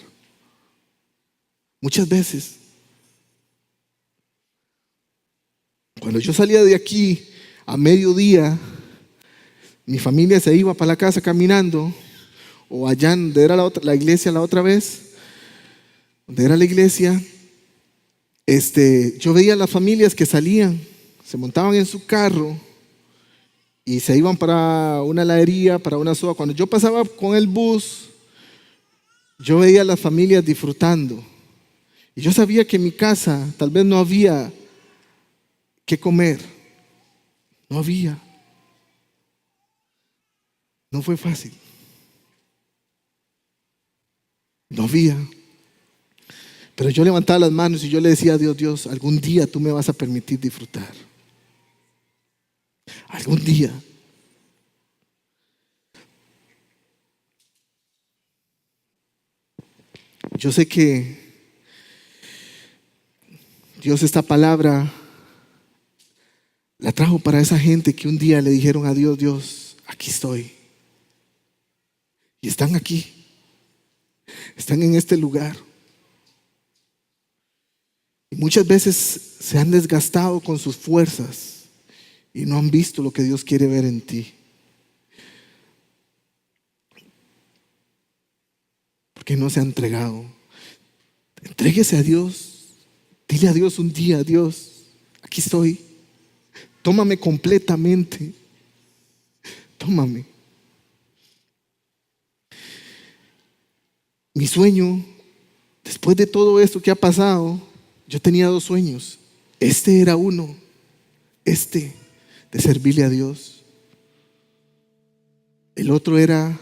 Muchas veces. Cuando yo salía de aquí a mediodía, mi familia se iba para la casa caminando, o allá donde era la iglesia la otra vez, donde era la iglesia, yo veía las familias que salían, se montaban en su carro y se iban para una heladería, para una soda. Cuando yo pasaba con el bus, yo veía a las familias disfrutando. Y yo sabía que en mi casa tal vez no había que comer. No había. No fue fácil. No había. Pero yo levantaba las manos y yo le decía a Dios, Dios, algún día tú me vas a permitir disfrutar. Algún día. Yo sé que Dios esta palabra la trajo para esa gente que un día le dijeron a Dios, Dios, aquí estoy. Y están aquí. Están en este lugar. Y muchas veces se han desgastado con sus fuerzas y no han visto lo que Dios quiere ver en ti. porque no se ha entregado. Entréguese a Dios. Dile a Dios un día: Dios, aquí estoy. Tómame completamente. Tómame. Mi sueño, después de todo esto que ha pasado, yo tenía 2 sueños. Este era uno. De servirle a Dios. El otro era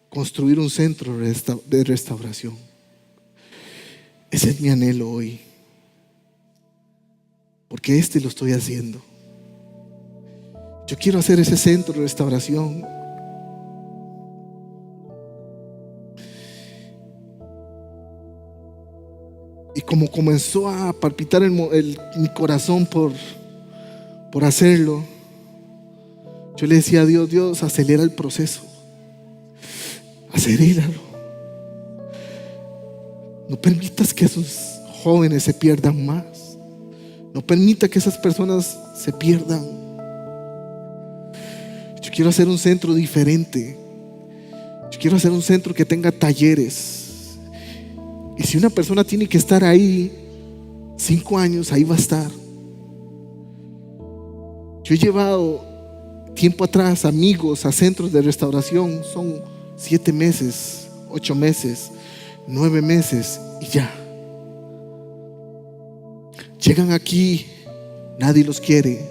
construir un centro de restauración. Ese es mi anhelo hoy, porque lo estoy haciendo. Yo quiero hacer ese centro de restauración. Y como comenzó a palpitar mi corazón por hacerlo, yo le decía a Dios: Dios, acelera el proceso. Aceléralo. No permitas que esos jóvenes se pierdan más. No permita que esas personas se pierdan. Yo quiero hacer un centro diferente. Yo quiero hacer un centro que tenga talleres. Y si una persona tiene que estar ahí 5 años, ahí va a estar. Yo he llevado tiempo atrás amigos a centros de restauración. Son 7 meses, 8 meses, 9 meses y ya. Llegan aquí, nadie los quiere,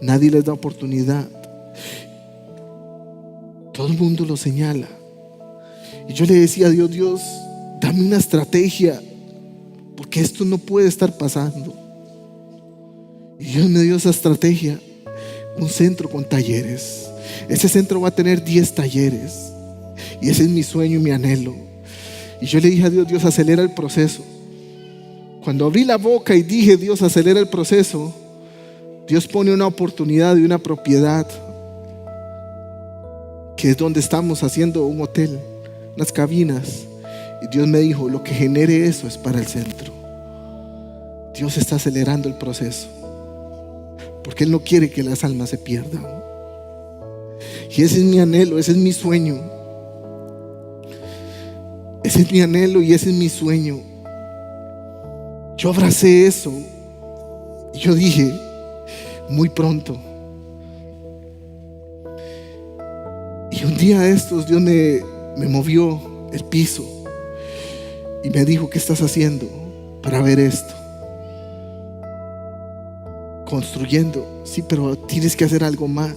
nadie les da oportunidad. Todo el mundo los señala. Y yo le decía a Dios: Dios, dame una estrategia, porque esto no puede estar pasando. Y Dios me dio esa estrategia: un centro con talleres. Ese centro va a tener 10 talleres. Y ese es mi sueño y mi anhelo. Y yo le dije a Dios: Dios, acelera el proceso. Cuando abrí la boca y dije: Dios, acelera el proceso, Dios pone una oportunidad de una propiedad, que es donde estamos haciendo un hotel, unas cabinas. Y Dios me dijo: lo que genere eso es para el centro. Dios está acelerando el proceso, porque Él no quiere que las almas se pierdan. Y ese es mi anhelo, ese es mi sueño. Ese es mi anhelo y ese es mi sueño. Yo abracé eso y yo dije: muy pronto. Y un día de estos Dios me movió el piso y me dijo: ¿qué estás haciendo para ver esto? Construyendo. Sí, pero tienes que hacer algo más.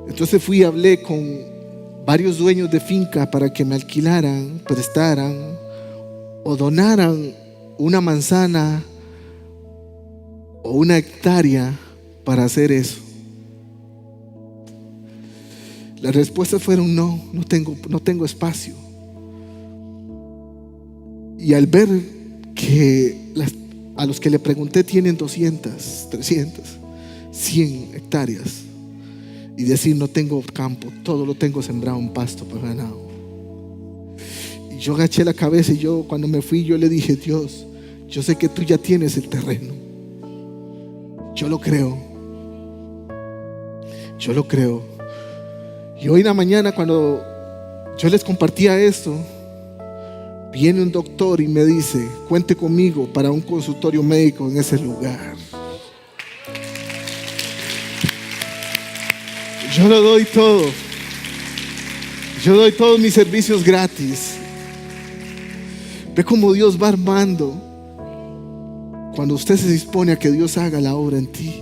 Entonces fui y hablé con varios dueños de finca para que me alquilaran, prestaran o donaran una manzana o una hectárea para hacer eso. Las respuestas fueron: no tengo espacio. Y al ver que a los que le pregunté tienen 200, 300, 100 hectáreas, y decir: no tengo campo, todo lo tengo sembrado en pasto para ganado. Y yo agaché la cabeza y cuando me fui, yo le dije: Dios, yo sé que tú ya tienes el terreno. Yo lo creo. Y hoy en la mañana, cuando yo les compartía esto, viene un doctor y me dice: cuente conmigo para un consultorio médico en ese lugar. Yo lo doy todo. Yo doy todos mis servicios gratis. Ve cómo Dios va armando cuando usted se dispone a que Dios haga la obra en ti.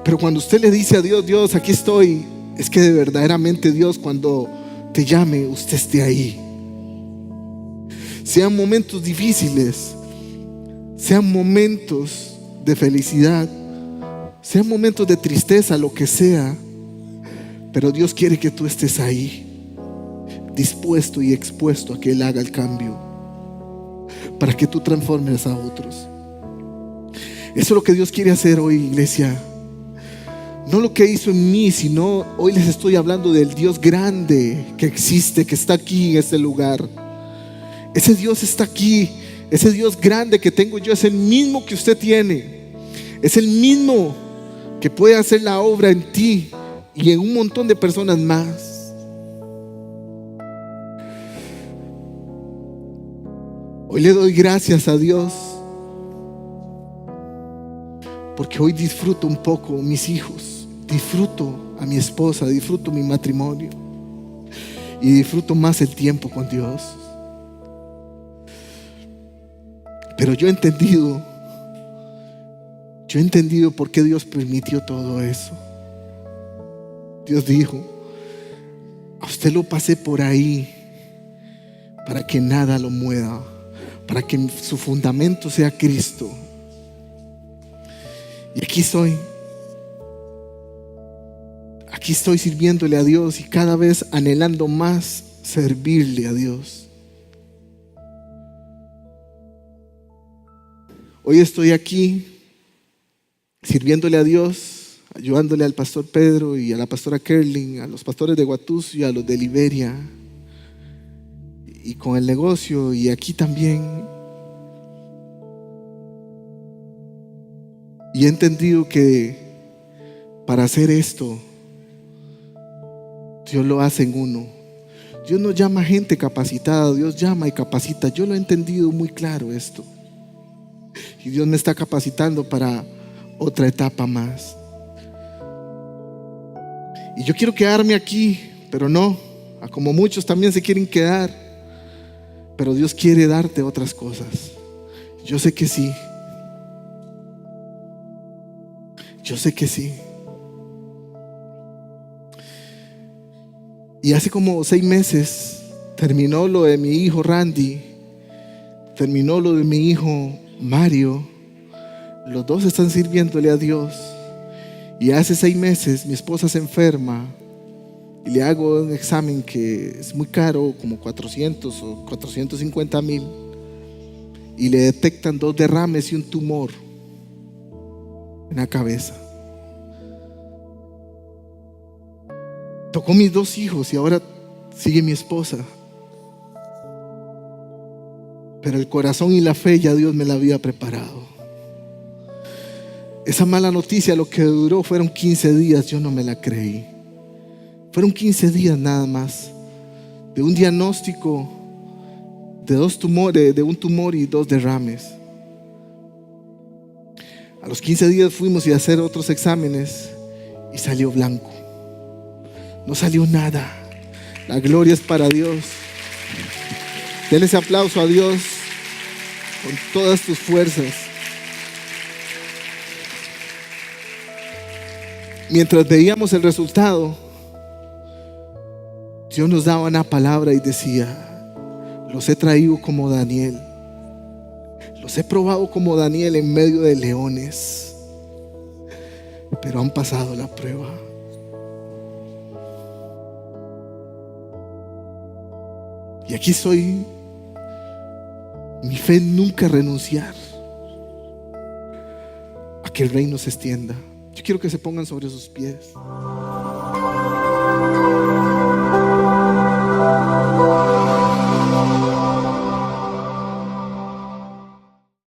Pero cuando usted le dice a Dios: Dios, aquí estoy, es que de verdaderamente Dios, cuando te llame, usted esté ahí. Sean momentos difíciles, sean momentos de felicidad, sean momentos de tristeza, lo que sea, pero Dios quiere que tú estés ahí, dispuesto y expuesto a que Él haga el cambio, para que tú transformes a otros. Eso es lo que Dios quiere hacer hoy, iglesia. No lo que hizo en mí, sino hoy les estoy hablando del Dios grande que existe, que está aquí en este lugar. Ese Dios está aquí. Ese Dios grande que tengo yo es el mismo que usted tiene. Es el mismo que puede hacer la obra en ti y en un montón de personas más. Hoy le doy gracias a Dios porque hoy disfruto un poco mis hijos, disfruto a mi esposa, disfruto mi matrimonio y disfruto más el tiempo con Dios. Pero yo he entendido por qué Dios permitió todo eso. Dios dijo: a usted lo pasé por ahí para que nada lo mueva, para que su fundamento sea Cristo. Y aquí estoy sirviéndole a Dios y cada vez anhelando más servirle a Dios. Hoy estoy aquí sirviéndole a Dios, ayudándole al pastor Pedro y a la pastora Kerlin, a los pastores de Guatuso y a los de Liberia, y con el negocio, y aquí también. Y he entendido que para hacer esto, Dios lo hace en uno. Dios no llama gente capacitada, Dios llama y capacita. Yo lo he entendido muy claro esto. Y Dios me está capacitando para otra etapa más. Y yo quiero quedarme aquí, pero no, como muchos también se quieren quedar. Pero Dios quiere darte otras cosas. Yo sé que sí. Yo sé que sí. Y hace como 6 meses terminó lo de mi hijo Randy, terminó lo de mi hijo Mario. Los dos están sirviéndole a Dios. Y hace 6 meses mi esposa se enferma y le hago un examen que es muy caro, como 400 o 450,000, y le detectan 2 derrames y un tumor en la cabeza. Tocó mis 2 hijos y ahora sigue mi esposa. Pero el corazón y la fe ya Dios me la había preparado. Esa mala noticia, lo que duró fueron 15 días, yo no me la creí. Fueron 15 días nada más, de un diagnóstico de 2 tumores, de un tumor y 2 derrames. A los 15 días fuimos a hacer otros exámenes y salió blanco. No salió nada. La gloria es para Dios. Denle ese aplauso a Dios con todas tus fuerzas. Mientras veíamos el resultado, Dios nos daba una palabra y decía: los he traído como Daniel, los he probado como Daniel en medio de leones, pero han pasado la prueba. Y aquí soy. Mi fe es nunca renunciar a que el reino se extienda. Yo quiero que se pongan sobre sus pies.